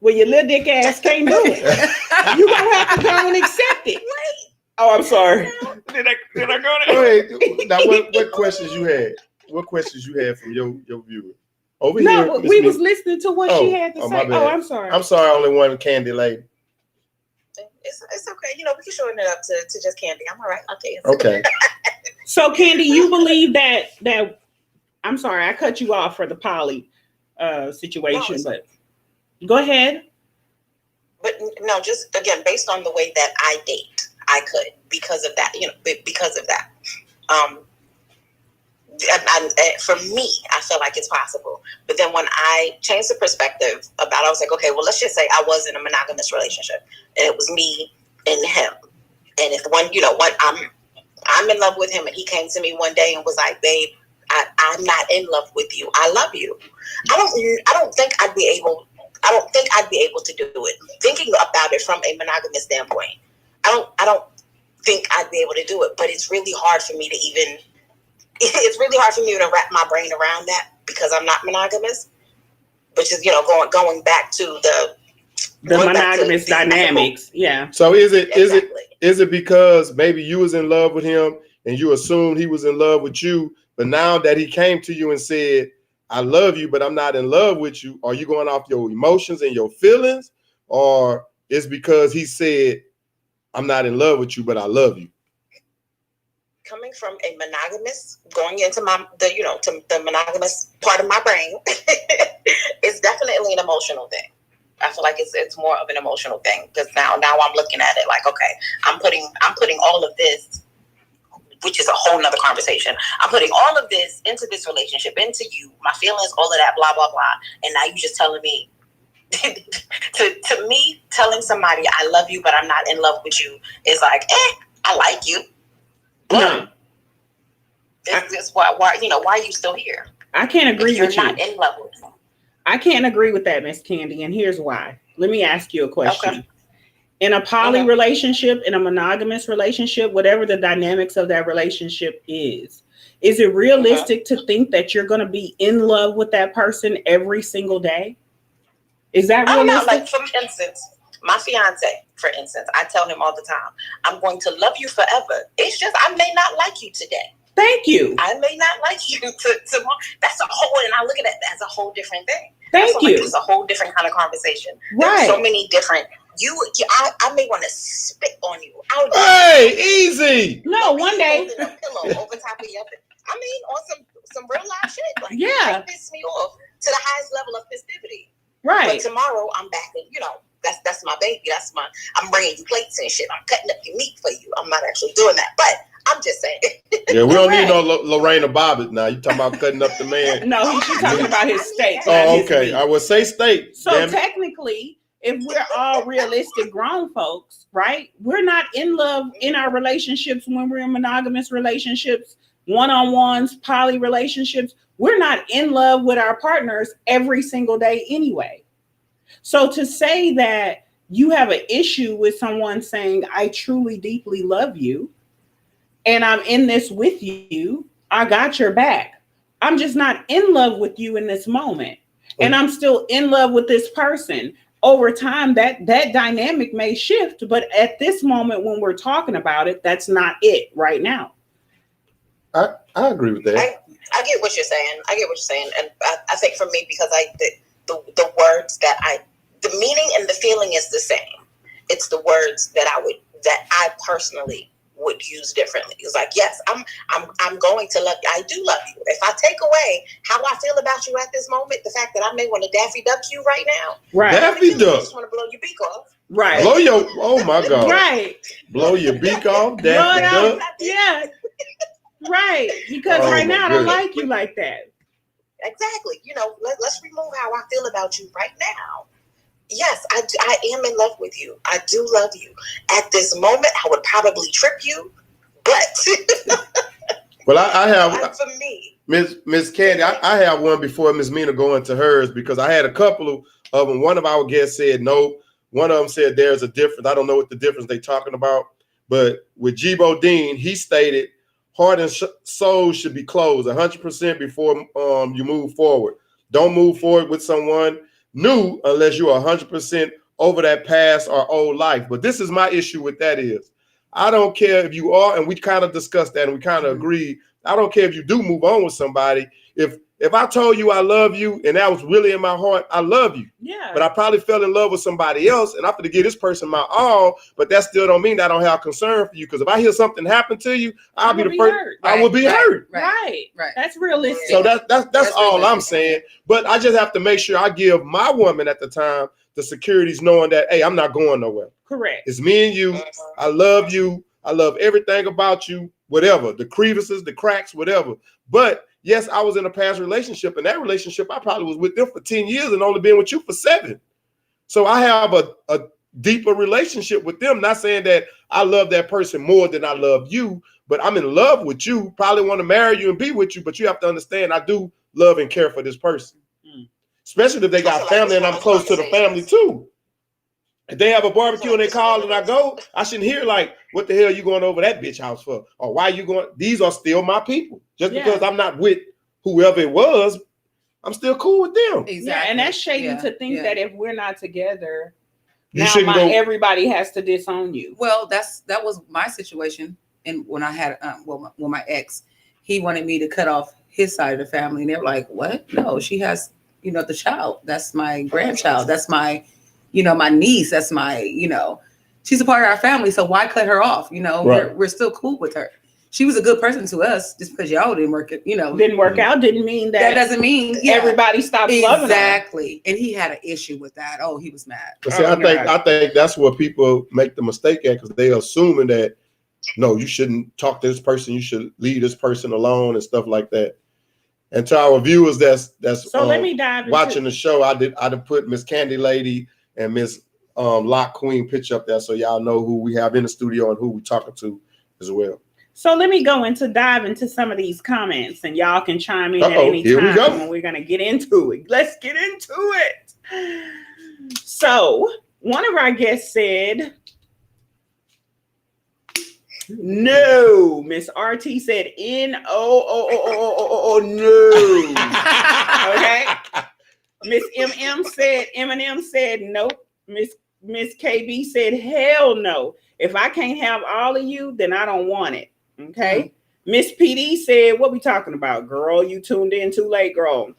Well, your little dick ass can't do it. You're gonna have to go and accept it. Wait. Oh, I'm sorry. Did I go there? Wait, now what questions you had? What questions you had from your viewer? Over here. No, we was listening to what she had to say. Oh, I'm sorry. I'm sorry, only one Candy Lady. It's okay. We can shorten it up to just Candy. I'm all right. I'll tell you. Okay. So, Candy, you believe that I'm sorry, I cut you off for the poly situation, but go ahead. But no, just again, based on the way that I date, I could because of that, because of that. For me, I feel like it's possible. But then when I changed the perspective about it, I was like, okay, well, let's just say I was in a monogamous relationship and it was me and him. And if I'm in love with him and he came to me one day and was like, babe, I'm not in love with you. I love you. I don't think I'd be able to do it. Thinking about it from a monogamous standpoint, I don't think I'd be able to do it. But it's really hard for me to wrap my brain around that because I'm not monogamous. Which is, going back to the monogamous dynamics. Yeah. So is it because maybe you was in love with him and you assumed he was in love with you, but now that he came to you and said, I love you, but I'm not in love with you, are you going off your emotions and your feelings? Or it's because he said, I'm not in love with you, but I love you? Coming from a monogamous, going into the monogamous part of my brain, it's definitely an emotional thing. I feel like it's more of an emotional thing because now I'm looking at it like, okay, I'm putting all of this, which is a whole nother conversation. I'm putting all of this into this relationship, into you, my feelings, all of that, blah, blah, blah. And now you just telling me, to me, telling somebody I love you, but I'm not in love with you is like, I like you. No. This why are you still here? I can't agree with you. You're not in love with me. I can't agree with that, Miss Candy, and here's why. Let me ask you a question. Okay. In a poly relationship, in a monogamous relationship, whatever the dynamics of that relationship is it realistic to think that you're going to be in love with that person every single day? Is that realistic? I don't know. Like, for instance, my fiance, for instance, I tell him all the time, I'm going to love you forever. It's just I may not like you today. Thank you. I may not like you tomorrow. That's a whole, and I look at it as a whole different thing. Thank you. Like it's a whole different kind of conversation. Right. There's so many different. I may want to spit on you. Hey, easy. No, one day. A pillow over top of your. I mean, on some real life shit. Like, yeah. It piss me off to the highest level of festivity. Right. But tomorrow I'm back, and that's my baby. I'm bringing you plates and shit. I'm cutting up your meat for you. I'm not actually doing that, but I'm just saying. Yeah, we don't need no Lorena Bobbitt now. You talking about cutting up the man? No, she's talking about his steak. Oh, okay. I would say steak. So technically, if we're all realistic grown folks, right? We're not in love in our relationships when we're in monogamous relationships, one-on-ones, poly relationships. We're not in love with our partners every single day anyway. So to say that you have an issue with someone saying, I truly, deeply love you, and I'm in this with you, I got your back. I'm just not in love with you in this moment. And I'm still in love with this person. Over time, that dynamic may shift, but at this moment when we're talking about it, that's not it right now. I agree with that. I get what you're saying. And I think for me, because the words the meaning and the feeling is the same. It's the words that I personally would use differently. It's like, yes, I'm going to love you. I do love you. If I take away how I feel about you at this moment, the fact that I may want to Daffy Duck you right now. Right. Daffy Duck. I just want to blow your beak off. Right. Oh my God. Right. Blow your beak off, Daffy Duck. Yeah. Right. Because right now I don't like you like that. Exactly. Let's remove how I feel about you right now. Yes, I am in love with you. I do love you. At this moment, I would probably trip you, but well, I have for me, Miss Candy. I have one before Miss Mina go into hers because I had a couple of them. One of our guests said no. One of them said there's a difference. I don't know what the difference they're talking about, but with Jibo Dean, he stated heart and soul should be closed 100% before you move forward. Don't move forward with someone new unless you're 100% over that past or old life. But this is my issue with that is I don't care if you are, and we kind of discussed that and we kind of agreed. I don't care if you do move on with somebody. If I told you I love you and that was really in my heart, I love you. Yeah. But I probably fell in love with somebody else and I'm going to give this person my all, but that still don't mean that I don't have concern for you. Because if I hear something happen to you, I'll be the first. I will be hurt. Right. That's realistic. So that's all I'm saying. But I just have to make sure I give my woman at the time the securities knowing that, hey, I'm not going nowhere. Correct. It's me and you. I love you. I love everything about you, whatever, the crevices, the cracks, whatever. But yes, I was in a past relationship, and that relationship, I probably was with them for 10 years and only been with you for 7. So I have a deeper relationship with them. Not saying that I love that person more than I love you, but I'm in love with you, probably want to marry you and be with you, but you have to understand I do love and care for this person. Especially if they got family and I'm close to the family too. If they have a barbecue and they call and I go, I shouldn't hear like, what the hell are you going over that bitch house for? Or why are you going? These are still my people. Just because I'm not with whoever it was, I'm still cool with them. Exactly. Yeah, and that's shady to think that if we're not together, everybody has to disown you. Well, that was my situation. And when I had, my ex, he wanted me to cut off his side of the family. And they were like, what? No, she has, the child. That's my grandchild. That's my, my niece. That's my, she's a part of our family. So why cut her off? We're still cool with her. She was a good person to us. Just because y'all didn't work it, didn't work out, didn't mean that. That doesn't mean everybody stopped loving her. Exactly. And he had an issue with that. Oh, he was mad. But see, I think that's where people make the mistake at, because they're assuming that, no, you shouldn't talk to this person. You should leave this person alone and stuff like that. And to our viewers, that's so let me dive watching the show. I'd put Miss Candy Lady and Miss Lock Queen picture up there so y'all know who we have in the studio and who we talking to as well. So let me dive into some of these comments, and y'all can chime in at any time when we're gonna get into it. Let's get into it. So one of our guests said, no. Miss RT said no. Okay. Miss Eminem said nope. Miss KB said hell no. If I can't have all of you, then I don't want it. Okay. Miss PD said, what we talking about, girl? You tuned in too late, girl.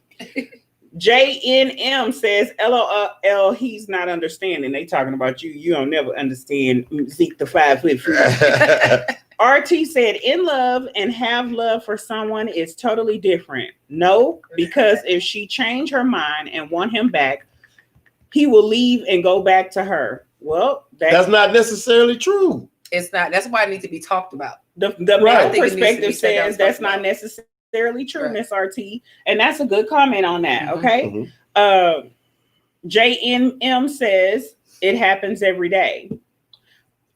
JNM says, LOL, he's not understanding. They talking about you. You don't never understand Zeke the 5'3". RT said, in love and have love for someone is totally different. No, because if she changed her mind and want him back, he will leave and go back to her. Well, that's not necessarily true. It's not. That's why it needs to be talked about. The male perspective says that's not necessarily true, Miss RT. And that's a good comment on that. Okay. JNM says it happens every day.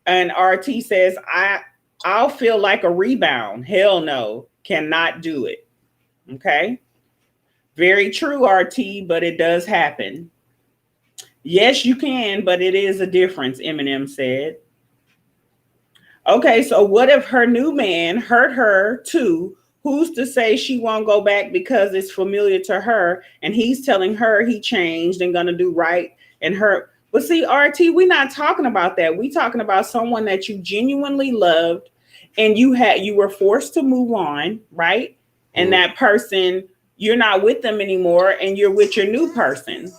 And RT says, I'll feel like a rebound. Hell no, cannot do it. Okay. Very true, RT, but it does happen. Yes, you can, but it is a difference, Eminem said. Okay, so what if her new man hurt her too? Who's to say she won't go back because it's familiar to her and he's telling her he changed and gonna do right and her. But see, RT, we're not talking about that. We're talking about someone that you genuinely loved and you were forced to move on, right? And that person, you're not with them anymore and you're with your new person.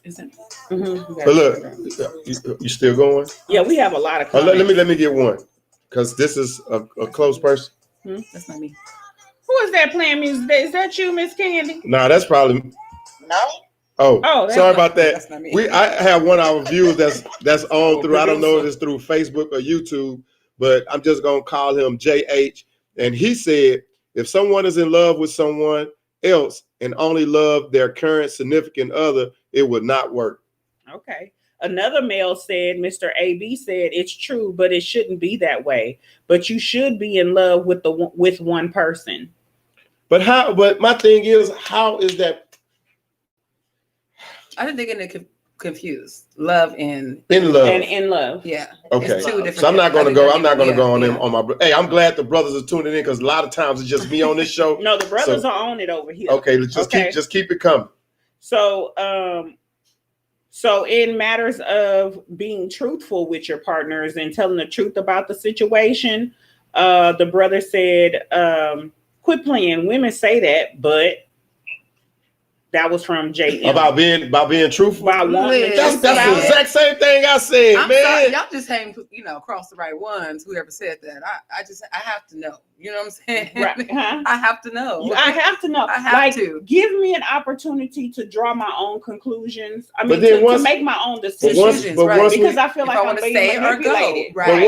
Isn't it? But look, you still going? Yeah, we have a lot of comments. Let me get one, because this is a close person. That's not me. Who is that playing music? Is that you, Miss Candy? Nah, that's probably no. Oh, sorry about that. That's not me. I have one of our viewers that's on through. I don't know if it's through Facebook or YouTube, but I'm just gonna call him JH. And he said, if someone is in love with someone else and only love their current significant other, it would not work. Okay. Another male said, Mr. AB said, it's true, but it shouldn't be that way. But you should be in love with one person. But my thing is, how is that? I think they're getting confused. Love and in love. And in love. Yeah. Okay. So I'm not going to go. I'm not going to go on them on my. Hey, I'm glad the brothers are tuning in, because a lot of times it's just me on this show. No, the brothers are on it over here. Okay, let's just keep it coming. So in matters of being truthful with your partners and telling the truth about the situation, the brother said, quit playing. Women say that, but That was from JM. About being truthful. About wanting That's the exact same thing I said, I'm man. sorry, y'all just haven't, crossed the right ones. Whoever said that, I have to know. You know what I'm saying? Right. Huh? I have to know. I have to know. I have to give me an opportunity to draw my own conclusions. I mean, to make my own decisions. Because I feel like I'm being manipulated. Right.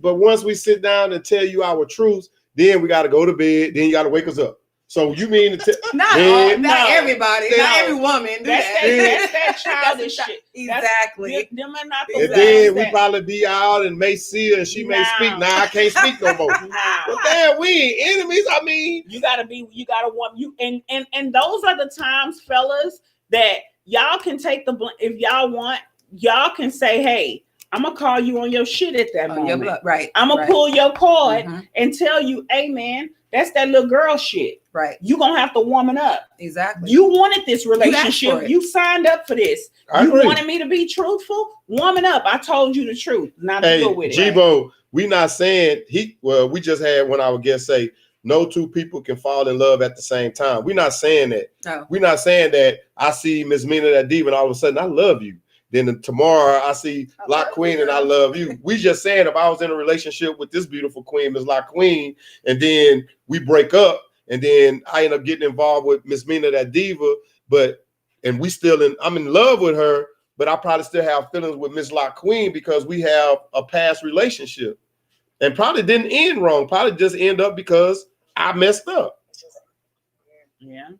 But once we sit down and tell you our truths, then we got to go to bed. Then you got to wake us up. So you mean to not everybody, not every woman. That's that childish shit. Exactly. Them are not the and then we probably be out and may see her and she may speak. Now I can't speak no more. But damn, we ain't enemies. I mean, you gotta want you and those are the times, fellas, that y'all can take the if y'all want, y'all can say, hey, I'm gonna call you on your shit at that moment. Right. I'm gonna pull your card and tell you, hey man, that's that little girl shit. Right. You gonna have to warm up. Exactly. You wanted this relationship. You signed up for this. You wanted me to be truthful. Warming up. I told you the truth. Not to go with it. Jibo, we not saying we just had one of our guests say no two people can fall in love at the same time. We're not saying that. No. We're not saying that I see Miss Mina that diva and all of a sudden I love you. Then tomorrow I see Lock Queen and I love you. We just saying if I was in a relationship with this beautiful queen, Miss Lock Queen, and then we break up, and then I end up getting involved with Miss Mina that diva, I'm in love with her, but I probably still have feelings with Miss Lock Queen because we have a past relationship, and probably didn't end wrong. Probably just end up because I messed up. Yeah.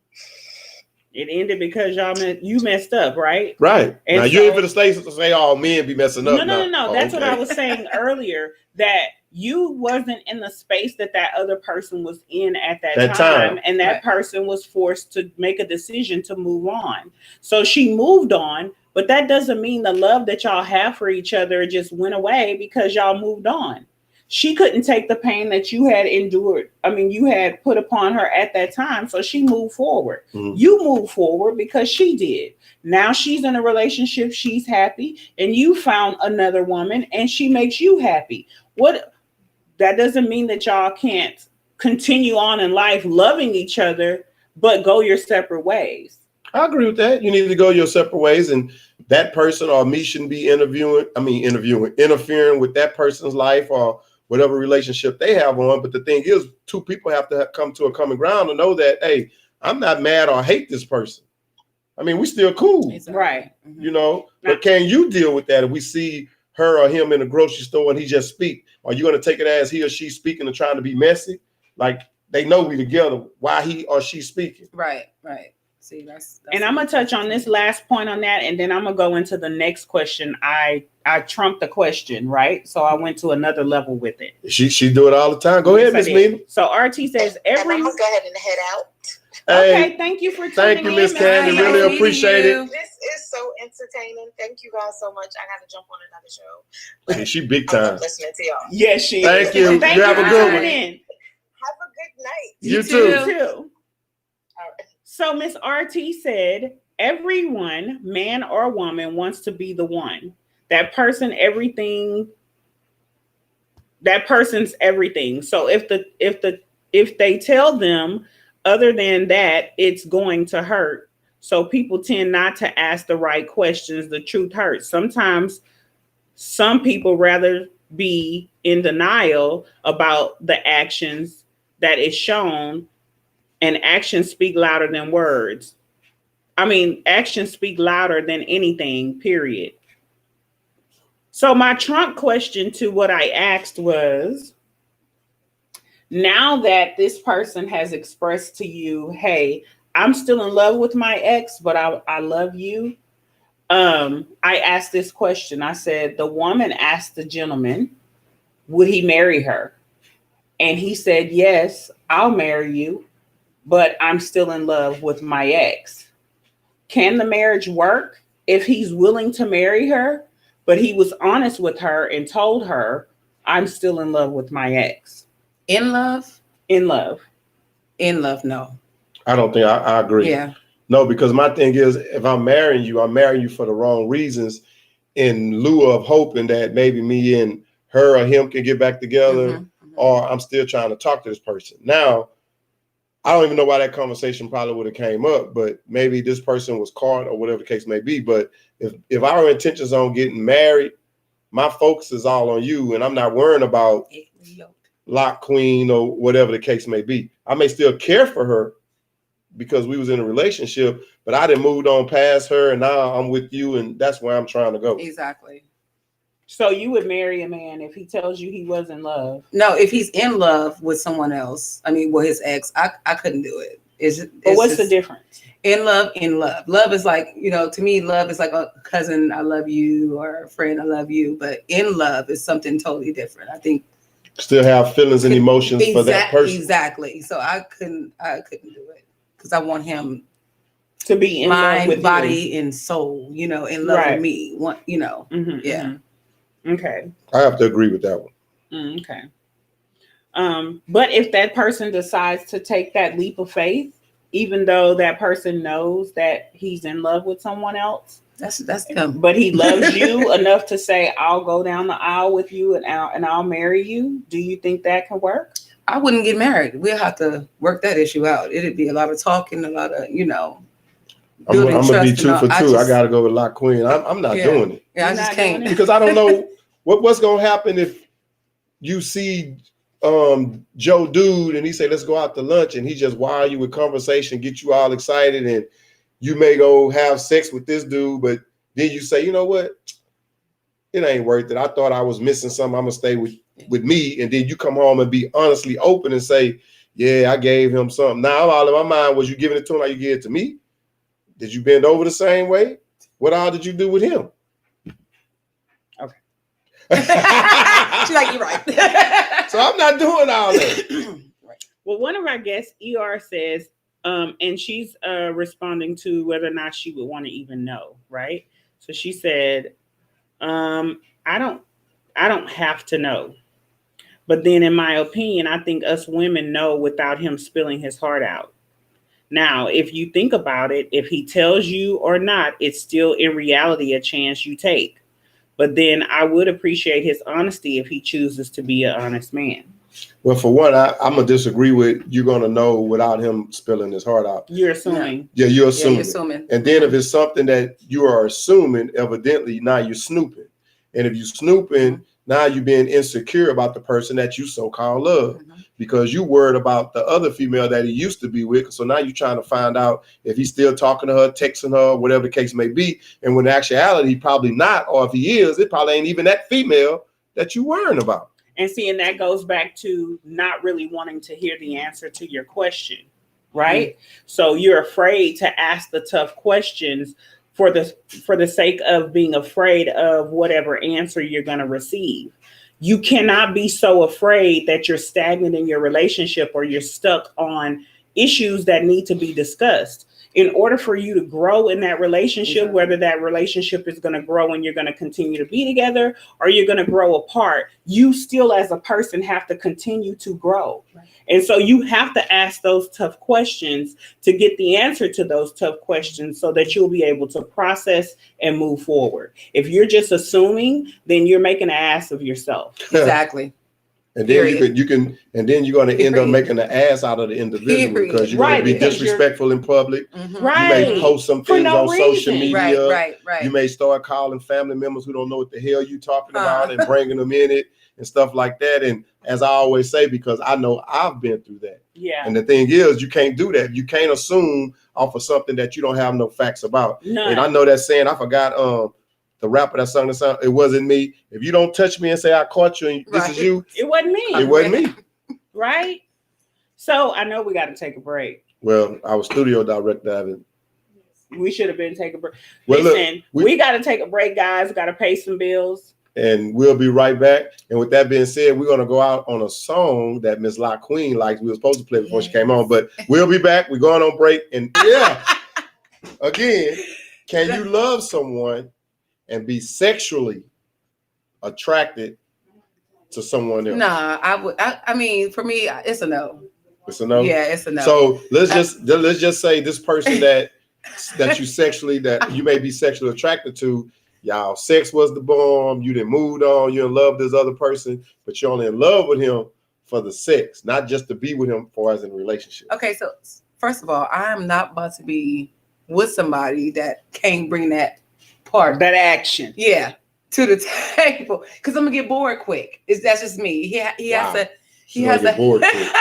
It ended because you messed up, right? Right. And now so, you ain't gonna say all men be messing up. No. That's what I was saying earlier, that you wasn't in the space that other person was in at that time. And that person was forced to make a decision to move on. So she moved on, but that doesn't mean the love that y'all have for each other just went away because y'all moved on. She couldn't take the pain that you had endured. I mean, you had put upon her at that time. So she moved forward. Mm-hmm. You moved forward because she did. Now she's in a relationship. She's happy. And you found another woman and she makes you happy. That doesn't mean that y'all can't continue on in life loving each other, but go your separate ways. I agree with that. You need to go your separate ways, and that person or me shouldn't be interfering with that person's life or whatever relationship they have on. But the thing is, two people have to come to a common ground to know that, hey, I'm not mad or hate this person. I mean, we still cool. Right. Mm-hmm. But can you deal with that if we see her or him in the grocery store and he just speak? Are you going to take it as he or she speaking and trying to be messy? Like they know we together. Why he or she speaking? Right. See, that's and I'm gonna touch on this last point on that, and then I'm gonna go into the next question. I trumped the question, right? So I went to another level with it. She do it all the time. Go ahead, Miss Mina. So RT says every. Let's go ahead and head out. Okay, thank you for tuning in. Thank you, Miss Candy. Really appreciate it. This is so entertaining. Thank you guys so much. I gotta jump on another show. She big time. I'm listening to y'all. Yes, she. Thank you. You have a good one. Have a good night. You too. All right. So Miss RT said, everyone, man or woman, wants to be the one. That person's everything. So if they tell them other than that, it's going to hurt. So people tend not to ask the right questions. The truth hurts. Sometimes some people rather be in denial about the actions that is shown. And actions speak louder than words. I mean, actions speak louder than anything, period. So my trunk question to what I asked was, now that this person has expressed to you, hey, I'm still in love with my ex, but I love you. I asked this question. I said, the woman asked the gentleman, would he marry her? And he said, yes, I'll marry you, but I'm still in love with my ex. Can the marriage work if he's willing to marry her, but he was honest with her and told her, I'm still in love with my ex? In love? In love. No. I don't think I agree. Yeah. No, because my thing is, if I'm marrying you for the wrong reasons in lieu of hoping that maybe me and her or him can get back together, or I'm still trying to talk to this person. Now, I don't even know why that conversation probably would have came up, but maybe this person was caught or whatever the case may be. But if our intentions on getting married, my focus is all on you, and I'm not worrying about Lock Queen or whatever the case may be. I may still care for her because we was in a relationship, but I done moved on past her, and now I'm with you, and that's where I'm trying to go. Exactly. So you would marry a man if he tells you he was in love? No, if he's in love with someone else, I mean, with his ex, I couldn't do it. But what's the difference? In love. Love is like, to me, love is like a cousin, I love you, or a friend, I love you. But in love is something totally different. I think still have feelings and emotions for that person. Exactly. So I couldn't do it because I want him to be in love with body, you. And soul, in love with me. Mm-hmm, yeah. Mm-hmm. Okay. I have to agree with that one. Okay. But if that person decides to take that leap of faith, even though that person knows that he's in love with someone else, that's them. But he loves you enough to say, "I'll go down the aisle with you and I'll marry you." Do you think that can work? I wouldn't get married. We'll have to work that issue out. It'd be a lot of talking, a lot of I'm gonna be 2 for 2. I gotta go with Lock Queen. I'm not doing it. Yeah, I just can't because I don't know what's gonna happen if you see Joe Dude and he say, let's go out to lunch, and he just wire you with conversation, get you all excited, and you may go have sex with this dude, but then you say, you know what? It ain't worth it. I thought I was missing something. I'm gonna stay with me. And then you come home and be honestly open and say, yeah, I gave him something. Now all in my mind was, you giving it to him like you gave it to me? Did you bend over the same way? What all did you do with him? Okay. She's like, you're right. So I'm not doing all that. Well, one of our guests, ER, says, and she's responding to whether or not she would want to even know, right? So she said, I don't have to know. But then in my opinion, I think us women know without him spilling his heart out. Now, if you think about it, if he tells you or not, it's still in reality a chance you take. But then I would appreciate his honesty if he chooses to be an honest man. Well, for one, I'm going to disagree with you're going to know without him spilling his heart out. You're assuming. Yeah, you're assuming. Yeah, you're assuming. And then if it's something that you are assuming, evidently, now you're snooping. And if you're snooping, now you're being insecure about the person that you so-called love because you worried about the other female that he used to be with. So now you're trying to find out if he's still talking to her, texting her, whatever the case may be. And when in actuality, probably not. Or if he is, it probably ain't even that female that you're worrying about. And see, and that goes back to not really wanting to hear the answer to your question, right? Mm-hmm. So you're afraid to ask the tough questions for the sake of being afraid of whatever answer you're going to receive. You cannot be so afraid that you're stagnant in your relationship or you're stuck on issues that need to be discussed. In order for you to grow in that relationship, whether that relationship is going to grow and you're going to continue to be together or you're going to grow apart, you still as a person have to continue to grow. Right. And so you have to ask those tough questions to get the answer to those tough questions so that you'll be able to process and move forward. If you're just assuming, then you're making an ass of yourself. Exactly. And then you can, and then you're going to end up making an ass out of the individual because you're going to be disrespectful in public. Mm-hmm. You may post some things on social media. Right. You may start calling family members who don't know what the hell you're talking about and bringing them in it and stuff like that. And as I always say, because I know I've been through that. Yeah. And the thing is, you can't do that. You can't assume off of something that you don't have no facts about. None. And I know that saying, I forgot the rapper that sung the song, it wasn't me. If you don't touch me and say I caught you and this is you, it wasn't me. It wasn't me. Right? So I know we got to take a break. Well, our studio director, we should have been taking a break. Well, listen, look, we got to take a break, guys. Got to pay some bills. And we'll be right back. And with that being said, we're going to go out on a song that Miss Lock Queen likes. We were supposed to play before she came on, but we'll be back. We're going on break. And again, can you love someone and be sexually attracted to someone else? Nah, I mean, for me, it's a no. It's a no? Yeah, it's a no. So let's just say this person that you may be sexually attracted to, y'all sex was the bomb, you didn't move on, you're in love with this other person, but you're only in love with him for the sex, not just to be with him for as in a relationship. Okay, so first of all, I am not about to be with somebody that can't bring that part, that action, to the table, because I'm gonna get bored quick. That's just me. He has to. He has to. Bored quick.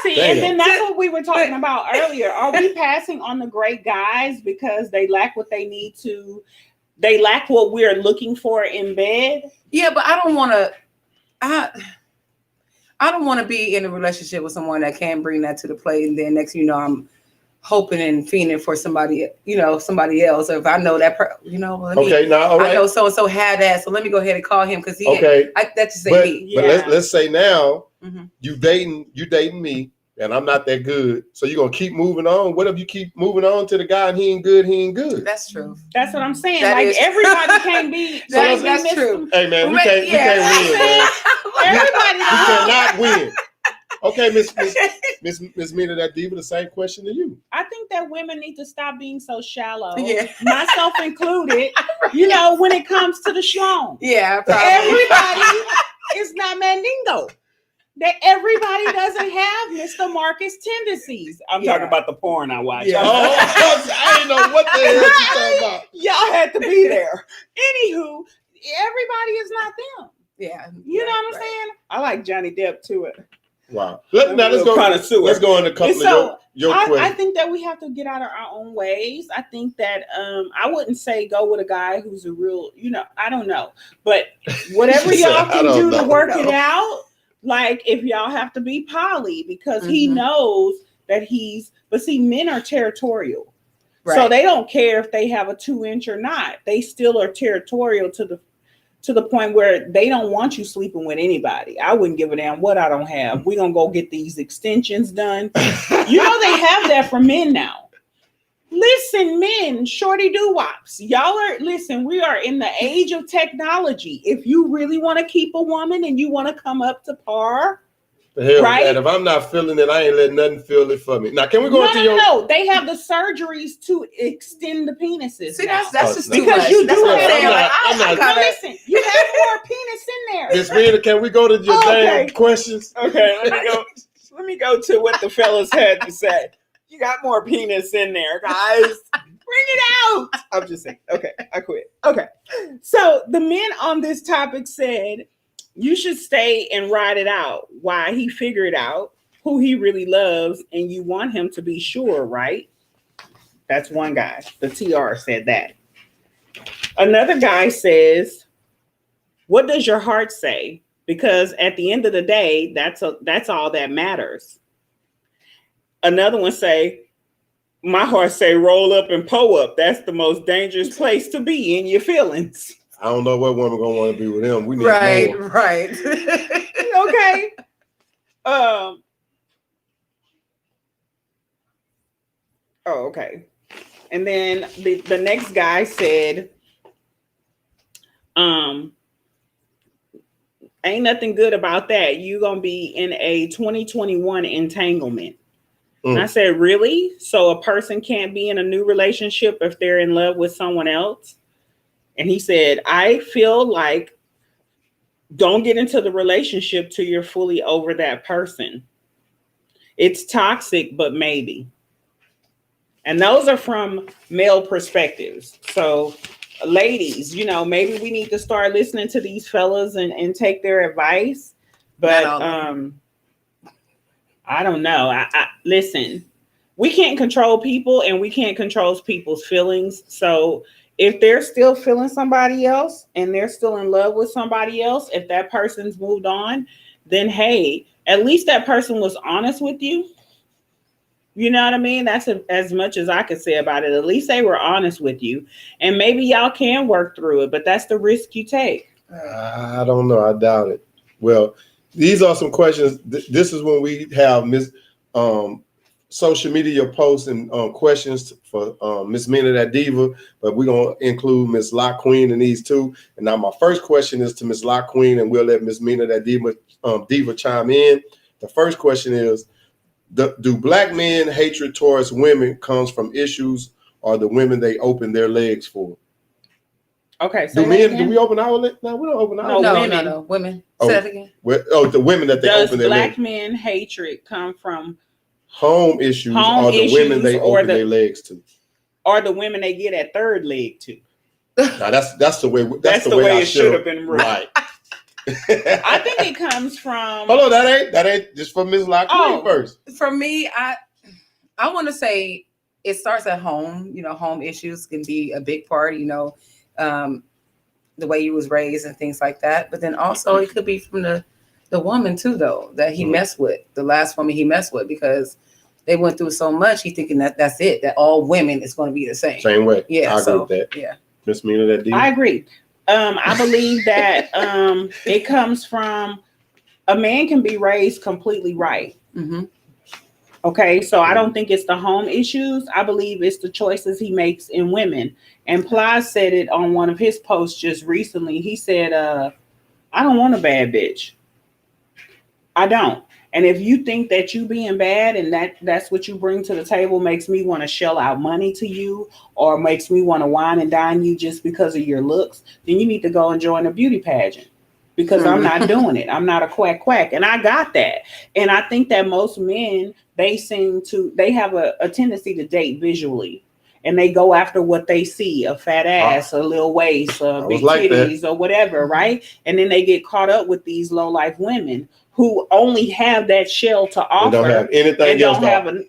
See, Damn. and then that's what we were talking about earlier. Are we passing on the great guys because they lack what they need to? They lack what we're looking for in bed. Yeah, but I don't want to. I don't want to be in a relationship with someone that can't bring that to the plate, and then next, I'm hoping and fiending for somebody, somebody else. Or if I know that, all right. I know so and so had that, so let me go ahead and call him because that's just me. But let's say now you dating me, and I'm not that good, so you're gonna keep moving on. What if you keep moving on to the guy and he ain't good? That's true. That's what I'm saying. Everybody can't be. That's true. Hey man, we can't win, man. Everybody cannot win. Okay, Miss Mina, that diva, the same question to you. I think that women need to stop being so shallow, myself included. When it comes to the schlong. Yeah, probably. Everybody is not mandingo. That everybody doesn't have Mr. Marcus tendencies. I'm talking about the porn I watch. Yeah. I didn't know what the hell you talking about. Y'all had to be there. Anywho, everybody is not them. Yeah. You know what I'm saying? I like Johnny Depp too. Wow. Let's go into a couple of your questions. I think that we have to get out of our own ways. I think that I wouldn't say go with a guy who's a real, I don't know. But whatever y'all can do to work it out, like if y'all have to be poly because he knows that but see, men are territorial. Right. So they don't care if they have a 2-inch or not. They still are territorial to the point where they don't want you sleeping with anybody. I wouldn't give a damn what I don't have. We're going to go get these extensions done. They have that for men now. Listen, men, shorty doo-wops. We are in the age of technology. If you really want to keep a woman and you want to come up to par, the hell, right? And if I'm not feeling it, I ain't letting nothing feel it for me. Now, can we go into your... No, they have the surgeries to extend the penises. See, that's just too because much. you do have... Listen, you have more penis in there. Miss Rita, can we go to your damn questions? Okay, let me go to what the fellas had to say. You got more penis in there, guys. Bring it out. I'm just saying. Okay, I quit. Okay. So the men on this topic said you should stay and ride it out. Why? He figured out who he really loves, and you want him to be sure, right? That's one guy. The TR said that. Another guy says, what does your heart say? Because at the end of the day, that's all that matters. Another one say, my heart say roll up and pull up. That's the most dangerous place to be in your feelings. I don't know what woman gonna want to be with him. We need more. Right. Okay. Okay. And then the next guy said, ain't nothing good about that. You gonna be in a 2021 entanglement. And I said, really? So a person can't be in a new relationship if they're in love with someone else? And he said, I feel like don't get into the relationship till you're fully over that person. It's toxic, but maybe. And those are from male perspectives. So ladies, maybe we need to start listening to these fellas and take their advice. But I don't know. I listen, we can't control people and we can't control people's feelings. So if they're still feeling somebody else and they're still in love with somebody else, if that person's moved on, then hey, at least that person was honest with you. You know what I mean? That's as much as I could say about it. At least they were honest with you. And maybe y'all can work through it, but that's the risk you take. I don't know. I doubt it. Well, these are some questions. This is when we have social media posts and questions for Miss Mina that Diva, but we're going to include Miss Lock Queen in these too. And now my first question is to Miss Lock Queen, and we'll let Miss Mina that Diva chime in. The first question is, do black men hatred towards women comes from issues or the women they open their legs for? Okay. Do we open our legs? No, we don't open our legs. No. Women. Oh, say that again. The women that they open their legs. Does black men hatred come from home issues or the women they open their legs to? Or the women they get that third leg to? Now that's the way the way it should have been written. Right. I think it comes from. Hold on, that ain't just for Ms. Lockley first. For me, I want to say it starts at home. You know, home issues can be a big part. You know, the way you was raised and things like that. But then also it could be from the woman too, though, that he messed with, the last woman he messed with, because they went through so much. He thinking that's it, that all women is going to be the same. Same way. Yeah, I agree with that. Yeah. Ms. Mina, that deep? I agree. I believe that it comes from a man can be raised completely right. Mm-hmm. Okay, so I don't think it's the home issues. I believe it's the choices he makes in women. And Ply said it on one of his posts just recently. He said, I don't want a bad bitch. I don't. And if you think that you being bad and that's what you bring to the table makes me want to shell out money to you or makes me want to wine and dine you just because of your looks, then you need to go and join a beauty pageant. Because I'm not doing it. I'm not a quack. And I got that. And I think that most men, they have a tendency to date visually. And they go after what they see, a fat ass, a little waist, big titties, or whatever, right? And then they get caught up with these low-life women who only have that shell to offer. They don't have anything else.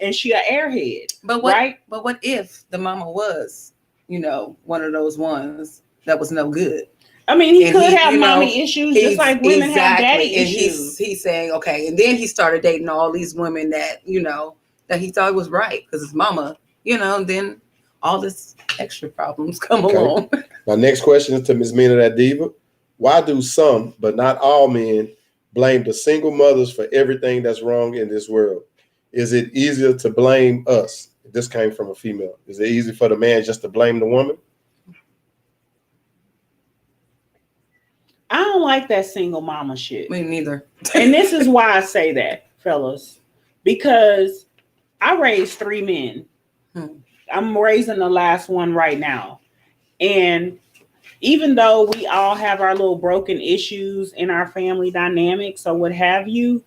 And she an airhead. But what if the mama was, one of those ones that was no good? I mean, he could have mommy issues just like women have daddy issues. He's saying, okay. And then he started dating all these women that, that he thought was right because his mama, then all this extra problems come along. My next question is to Ms. Mina that diva. Why do some, but not all men, blame the single mothers for everything that's wrong in this world? Is it easier to blame us? This came from a female. Is it easy for the man just to blame the woman? I don't like that single mama shit. Me neither. And this is why I say that, fellas, because I raised 3 men. I'm raising the last one right now. And even though we all have our little broken issues in our family dynamics or what have you,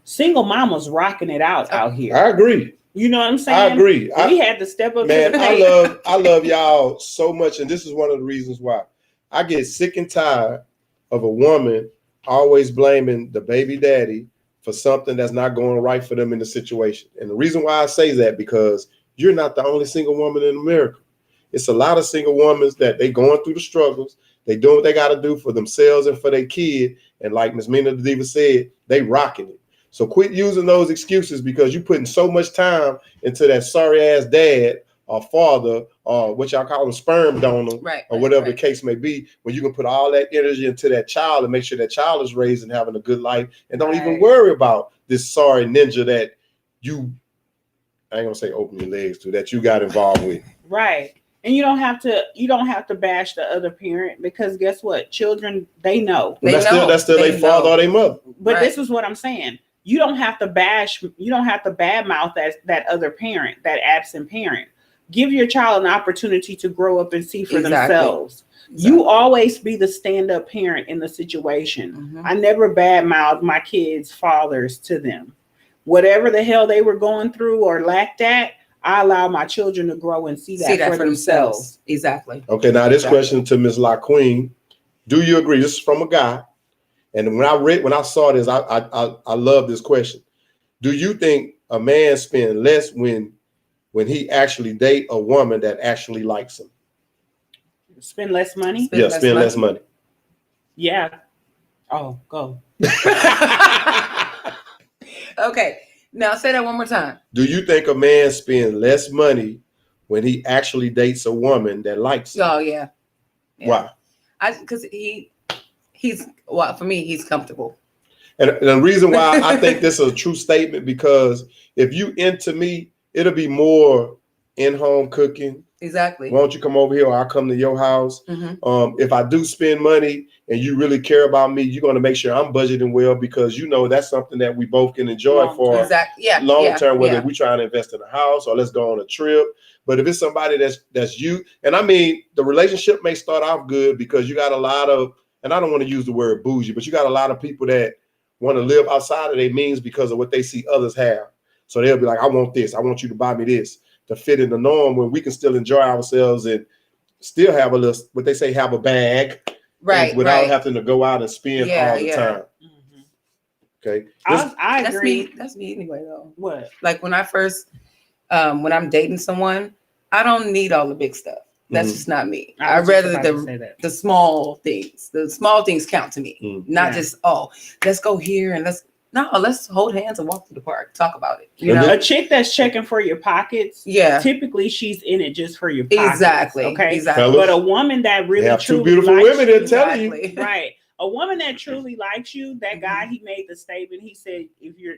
single mamas rocking it out here. I agree. You know what I'm saying? I agree. We had to step up. Man, I love y'all so much. And this is one of the reasons why. I get sick and tired of a woman always blaming the baby daddy for something that's not going right for them in the situation. And the reason why I say that, because you're not the only single woman in America. It's a lot of single women that they going through the struggles. They doing what they got to do for themselves and for their kid. And like Ms. Mina the Diva said, they rocking it. So quit using those excuses because you're putting so much time into that sorry ass dad or father or what y'all call them sperm donor, or whatever the case may be, when you can put all that energy into that child and make sure that child is raised and having a good life and don't even worry about this sorry ninja that you, I ain't gonna say open your legs to, that you got involved with. Right. And you don't have to bash the other parent because guess what? Children, they know. That's still their father or their mother. But this is what I'm saying. You don't have to badmouth that other parent, that absent parent. Give your child an opportunity to grow up and see for themselves. You always be the stand-up parent in the situation. I never badmouthed my kids' fathers to them. Whatever the hell they were going through or lacked at, I allow my children to grow and see that for themselves. Exactly. Okay, now this question to Ms. La Queen. Do you agree? This is from a guy. And when I saw this, I love this question. Do you think a man spends less when he actually date a woman that actually likes him? Spend less money? Spend less money. Yeah. Oh, go. Okay. Now say that one more time. Do you think a man spends less money when he actually dates a woman that likes him? Oh, yeah. Why? Because for me, he's comfortable. And the reason why I think this is a true statement, because if you into me, it'll be more in-home cooking. Exactly. Why don't you come over here or I'll come to your house? Mm-hmm. If I do spend money and you really care about me, you're going to make sure I'm budgeting well because you know that's something that we both can enjoy for long term, whether we try to invest in a house or let's go on a trip. But if it's somebody that's you, and I mean, the relationship may start off good because you got a lot of, and I don't want to use the word bougie, but you got a lot of people that want to live outside of their means because of what they see others have. So they'll be like, I want this. I want you to buy me this to fit in the norm when we can still enjoy ourselves and still have a little, what they say, have a bag. Right. Without having to go out and spend all the time. Okay. I agree. That's me anyway, though. What? Like when I first, when I'm dating someone, I don't need all the big stuff. That's just not me. I'd rather the small things. The small things count to me. Not just, let's go here and let's hold hands and walk to the park. Talk about it. You know, a chick that's checking for your pockets. Yeah. Typically, she's in it just for your pockets. Exactly. Okay. Exactly. Fellas, but a woman that really have truly two beautiful likes women that tell you. Right. A woman that truly likes you. That guy, he made the statement. He said, if you're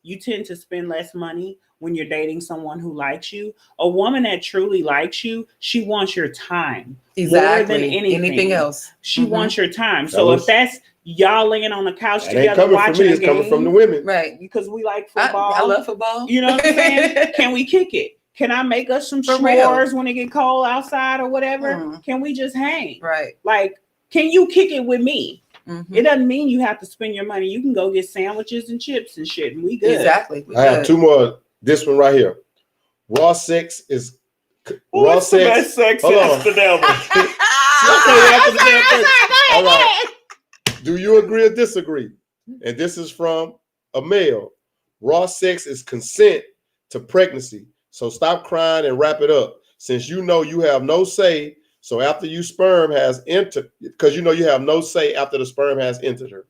you tend to spend less money when you're dating someone who likes you. A woman that truly likes you, she wants your time. Exactly. More than anything else. She wants your time. So if that's y'all laying on the couch that together ain't coming watching from me, a it's game, coming from the women. Right. Because we like football. I love football. You know what I'm saying? Can we kick it? Can I make us some s'mores when it get cold outside or whatever? Can we just hang? Right. Like, can you kick it with me? It doesn't mean you have to spend your money. You can go get sandwiches and chips and shit, and we good. Exactly. I have two more. This one right here. Raw sex is raw sex. The best sex Hold on. the devil. All right. Do you agree or disagree? And this is from a male. Raw sex is consent to pregnancy. So stop crying and wrap it up. Since you know you have no say. So after you sperm has entered, because you know you have no say after the sperm has entered her.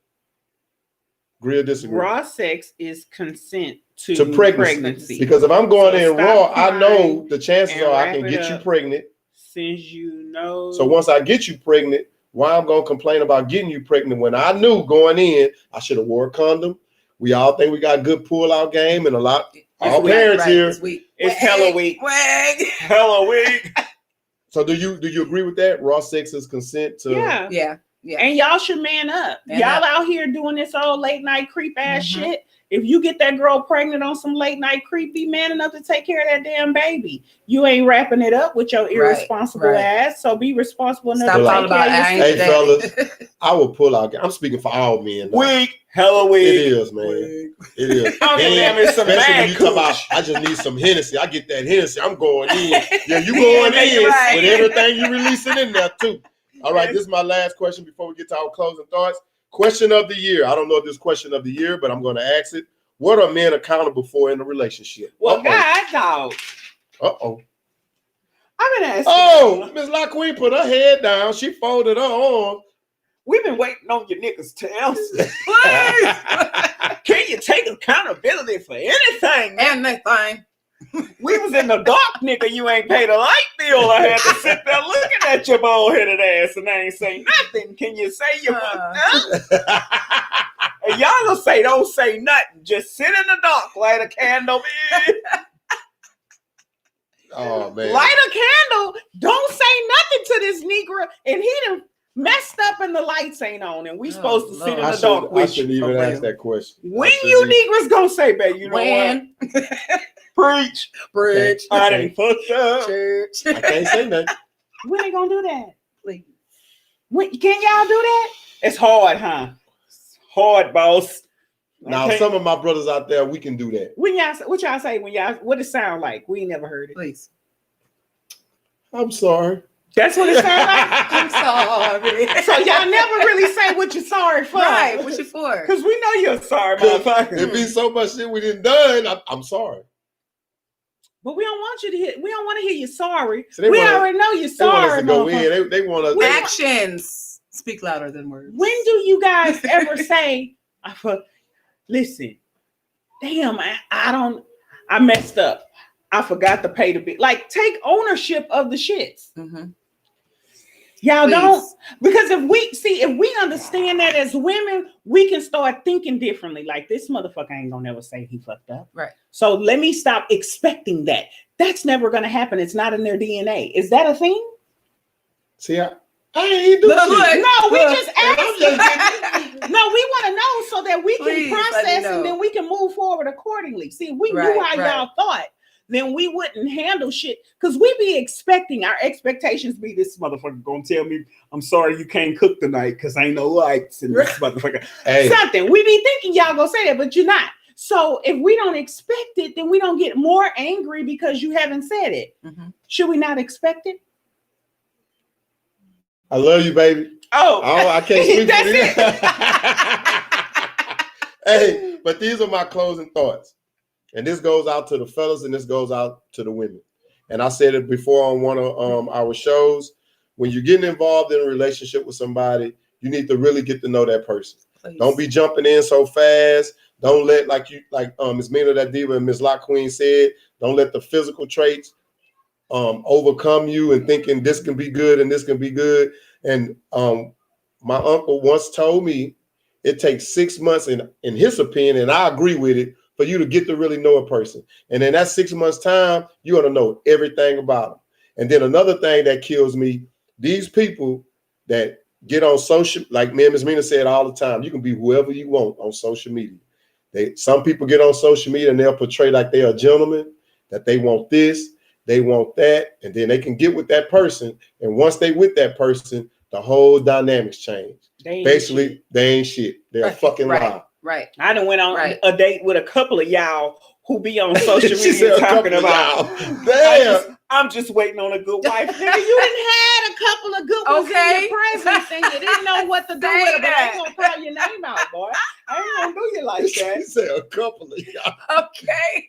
Agree or disagree? Raw sex is consent to pregnancy. Because if I'm going in raw, I know the chances are I can get you pregnant. Since you know. So once I get you pregnant, why I'm going to complain about getting you pregnant when I knew going in, I should have wore a condom. We all think we got a good pull-out game and a lot. All parents here. It's hella weak. Hella weak. So do you agree with that? Raw sex is consent to Yeah. And y'all should man up. Y'all out here doing this old late night creep ass shit. If you get that girl pregnant on some late night creep, be man enough to take care of that damn baby. You ain't wrapping it up with your irresponsible ass. So be responsible enough to take care of Hey fellas, I will pull out. I'm speaking for all men. Weak, hella weak. It is, man. It is. Especially when you talk about, I just need some Hennessy. I get that Hennessy. I'm going in. Yeah, you going in with everything you releasing in there too. All right, this is my last question before we get to our closing thoughts. Question of the year. I don't know if this is question of the year, but I'm going to ask it. What are men accountable for in a relationship? Well, God, dog. Uh-oh. I've been asking. Oh, Miss LaQueen put her head down. She folded her arm. We've been waiting on your niggas to answer. Can you take accountability for anything? Anything. We was in the dark, nigga. You ain't paid a light bill. I had to sit there looking at your bald-headed ass and I ain't say nothing. Can you say you fucked up? And y'all gonna say, don't say nothing. Just sit in the dark, light a candle. Oh, man. Light a candle. Don't say nothing to this Negro. And he done messed up and the lights ain't on. And we supposed to sit in the dark with you. I shouldn't even ask that question. When you Negroes gonna say, baby, you know what? Preach. Preach. I done fucked up. Church. I can't say nothing. When they gonna do that? Please. Can y'all do that? It's hard, huh? It's hard, boss. Now, some of my brothers out there, we can do that. When y'all, what y'all say? When y'all, what it sound like? We ain't never heard it. Please. I'm sorry. That's what it sound like. I'm sorry. So y'all never really say what you're sorry for. Right. What you for? Because we know you're sorry, motherfucker. It be so much shit we done done. I'm sorry. But we don't want you to hear. We don't want to hear you sorry. So we already know you're sorry. They want us to go in. They want us. Actions speak louder than words. When do you guys ever say, "Listen, damn, I messed up. I forgot to pay the bill." Like, take ownership of the shits. Mm-hmm. Y'all don't, because if we understand that as women, we can start thinking differently. Like, this motherfucker ain't gonna never say he fucked up. Right. So let me stop expecting that. That's never going to happen. It's not in their DNA. Is that a thing? See, I ain't doing it. No, we just asked. No, we want to know so that we can process and then we can move forward accordingly. See, if we knew how y'all thought, then we wouldn't handle shit. Because we be expecting, our expectations be this motherfucker gonna tell me, I'm sorry you can't cook tonight because ain't no lights in this motherfucker. Something. We be thinking y'all gonna say that, but you're not. So if we don't expect it, then we don't get more angry because you haven't said it. Mm-hmm. Should we not expect it? I love you, baby. Oh, I can't speak for you. Hey, but these are my closing thoughts. And this goes out to the fellas and this goes out to the women. And I said it before on one of our shows. When you're getting involved in a relationship with somebody, you need to really get to know that person. Please. Don't be jumping in so fast. Don't let, like Ms. Mina that Diva and Ms. Lock Queen said, don't let the physical traits overcome you and thinking this can be good and this can be good. And my uncle once told me it takes 6 months, in his opinion, and I agree with it, for you to get to really know a person. And in that 6 months time, you're going to know everything about them. And then another thing that kills me, these people that get on social, like me and Ms. Mina said all the time, you can be whoever you want on social media. Some people get on social media and they'll portray like they're a gentleman, that they want this, they want that, and then they can get with that person. And once they with that person, the whole dynamics change. Basically, they ain't shit. They're a fucking lie. Right. I done went on a date with a couple of y'all who be on social media talking about, I'm just waiting on a good wife. Nigga, you done had a couple of good ones in your presence and you didn't know what to do with it, but I ain't gonna call your name out, boy. I ain't gonna do you like that. She said a couple of y'all. Okay.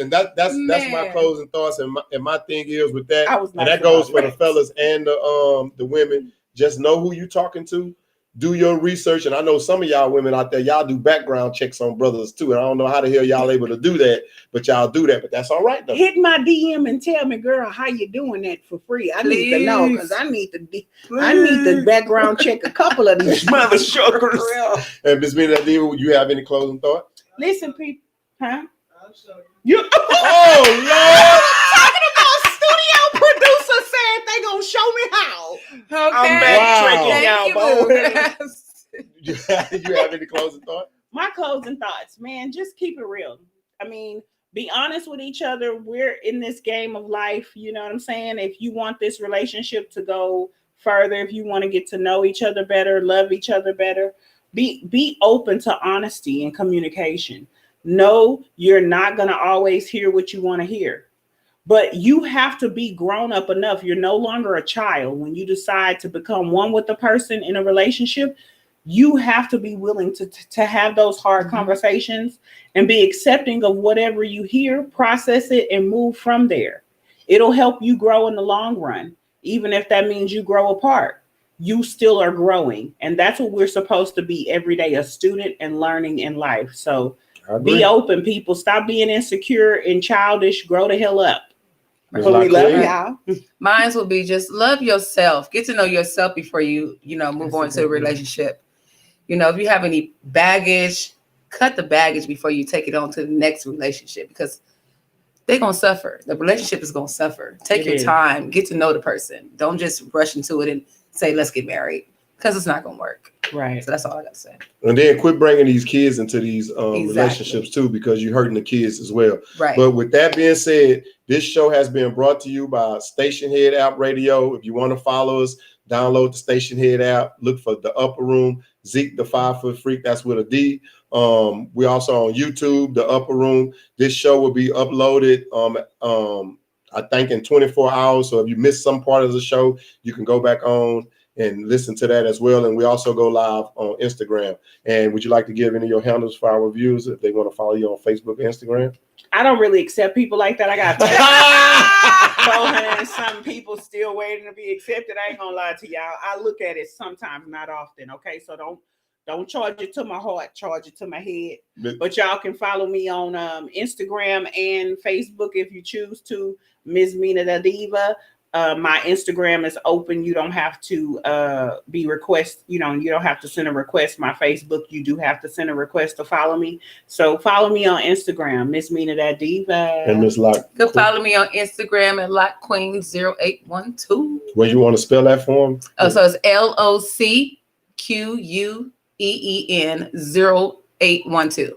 And that's my closing thoughts. And my thing is with that, and that goes for the fellas and the women. Just know who you talking to. Do your research, and I know some of y'all women out there, y'all do background checks on brothers too, and I don't know how the hell y'all able to do that, but y'all do that, but that's all right though. Hit my DM and tell me, girl, how you doing that for free? I need to know, because I need to background check a couple of these mother suckers. And Ms. Mina, would you have any closing thought? Listen, people, huh? I'll show you. Oh Lord! Talking about studio producer saying they gonna show me how. Okay. I'm backtracking, y'all. You have any closing thoughts? My closing thoughts, man, just keep it real. I mean, be honest with each other. We're in this game of life. You know what I'm saying? If you want this relationship to go further, if you want to get to know each other better, love each other better, be open to honesty and communication. No, you're not going to always hear what you want to hear. But you have to be grown up enough. You're no longer a child. When you decide to become one with the person in a relationship, you have to be willing to have those hard conversations and be accepting of whatever you hear, process it, and move from there. It'll help you grow in the long run. Even if that means you grow apart, you still are growing. And that's what we're supposed to be every day, a student and learning in life. So be open, people. Stop being insecure and childish. Grow the hell up. We love y'all. Mine will be just love yourself. Get to know yourself before you move on to a relationship. If you have any baggage, cut the baggage before you take it on to the next relationship, because they're going to suffer. The relationship is going to suffer. Take your time. Get to know the person. Don't just rush into it and say, let's get married, because it's not going to work. Right. So that's all I got to say. And then quit bringing these kids into these relationships too, because you're hurting the kids as well. Right. But with that being said, this show has been brought to you by Station Head App Radio. If you want to follow us, download the Station Head app. Look for The Upper Room. Zeke, the 5-foot freak. That's with a D. We're also on YouTube, The Upper Room. This show will be uploaded, I think, in 24 hours. So if you missed some part of the show, you can go back on and listen to that as well. And we also go live on Instagram. And would you like to give any of your handles for our viewers if they want to follow you on Facebook and Instagram? I don't really accept people like that. I got 400 and some people still waiting to be accepted. I ain't gonna lie to y'all. I look at it sometimes, not often. Okay, so don't charge it to my heart, charge it to my head. But y'all can follow me on Instagram and Facebook if you choose to, Ms. Mina the Diva. My Instagram is open. You don't have to you don't have to send a request. My Facebook, you do have to send a request to follow me. So follow me on Instagram, Miss Meena That Diva. And Miss Lock. You can follow me on Instagram at LockQueen0812. Well, you want to spell that for him? Oh, so it's LOCQUEEN0812.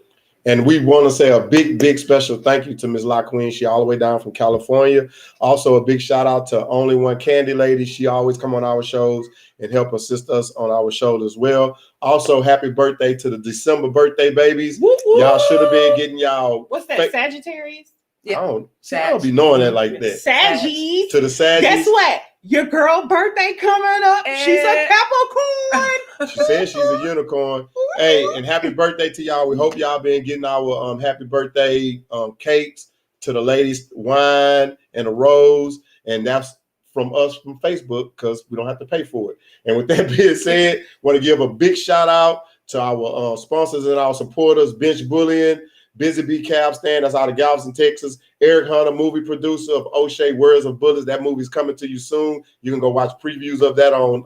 And we want to say a big special thank you to Ms. La Queen. She all the way down from California. Also a big shout out to Only One Candy Lady. She always come on our shows and help assist us on our shows as well. Also, happy birthday to the December birthday babies. Woo-woo. Y'all should have been getting y'all. What's that, Sagittarius? Yeah. I don't be knowing that like that. Saggies. To the Saggies. Guess what? Your girl birthday coming up. She's a Capricorn. She says she's a unicorn. Hey, and happy birthday to y'all. We hope y'all been getting our happy birthday cakes, to the ladies, wine and a rose. And that's from us from Facebook because we don't have to pay for it. And with that being said, want to give a big shout out to our sponsors and our supporters, Bench Bullion, Busy Bee Cab Stand, that's out of Galveston, Texas. Eric Hunter, movie producer of O'Shea Words of Bullets. That movie's coming to you soon. You can go watch previews of that on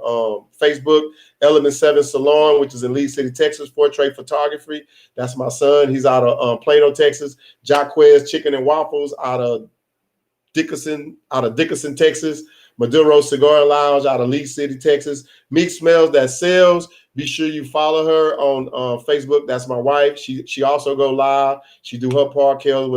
Facebook. Element 7 Salon, which is in Lee City, Texas. Portrait Photography. That's my son. He's out of Plano, Texas. Jaquez Chicken and Waffles out of Dickinson, Texas. Maduro Cigar Lounge out of Lee City, Texas. Meek Smells That Sells. Be sure you follow her on Facebook. That's my wife. She also go live. She do her podcast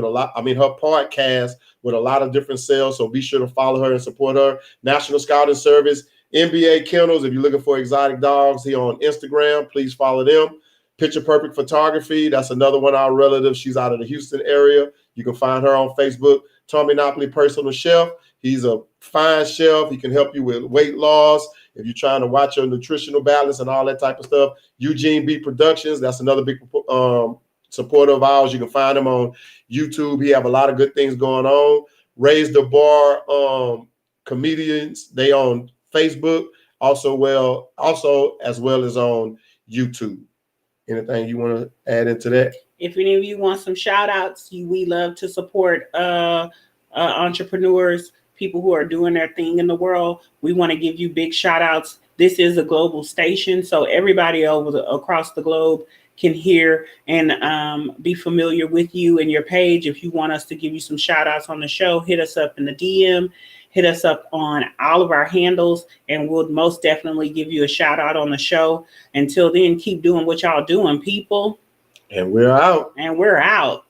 with a lot of different sales. So be sure to follow her and support her. National Scouting Service, NBA Kennels. If you're looking for exotic dogs, here on Instagram, please follow them. Picture Perfect Photography. That's another one of our relatives. She's out of the Houston area. You can find her on Facebook. Tommy Napoli Personal Chef. He's a fine chef. He can help you with weight loss. If you're trying to watch your nutritional balance and all that type of stuff. Eugene B Productions, that's another big supporter of ours. You can find him on YouTube. He have a lot of good things going on. Raise the Bar comedians, they on Facebook, also as well as on YouTube. Anything you want to add into that? If any of you want some shout outs, we love to support entrepreneurs, people who are doing their thing in the world. We want to give you big shout outs. This is a global station, so everybody across the globe can hear and be familiar with you and your page. If you want us to give you some shout outs on the show, hit us up in the DM, hit us up on all of our handles, and we'll most definitely give you a shout out on the show. Until then, keep doing what y'all doing, people. And we're out. And we're out.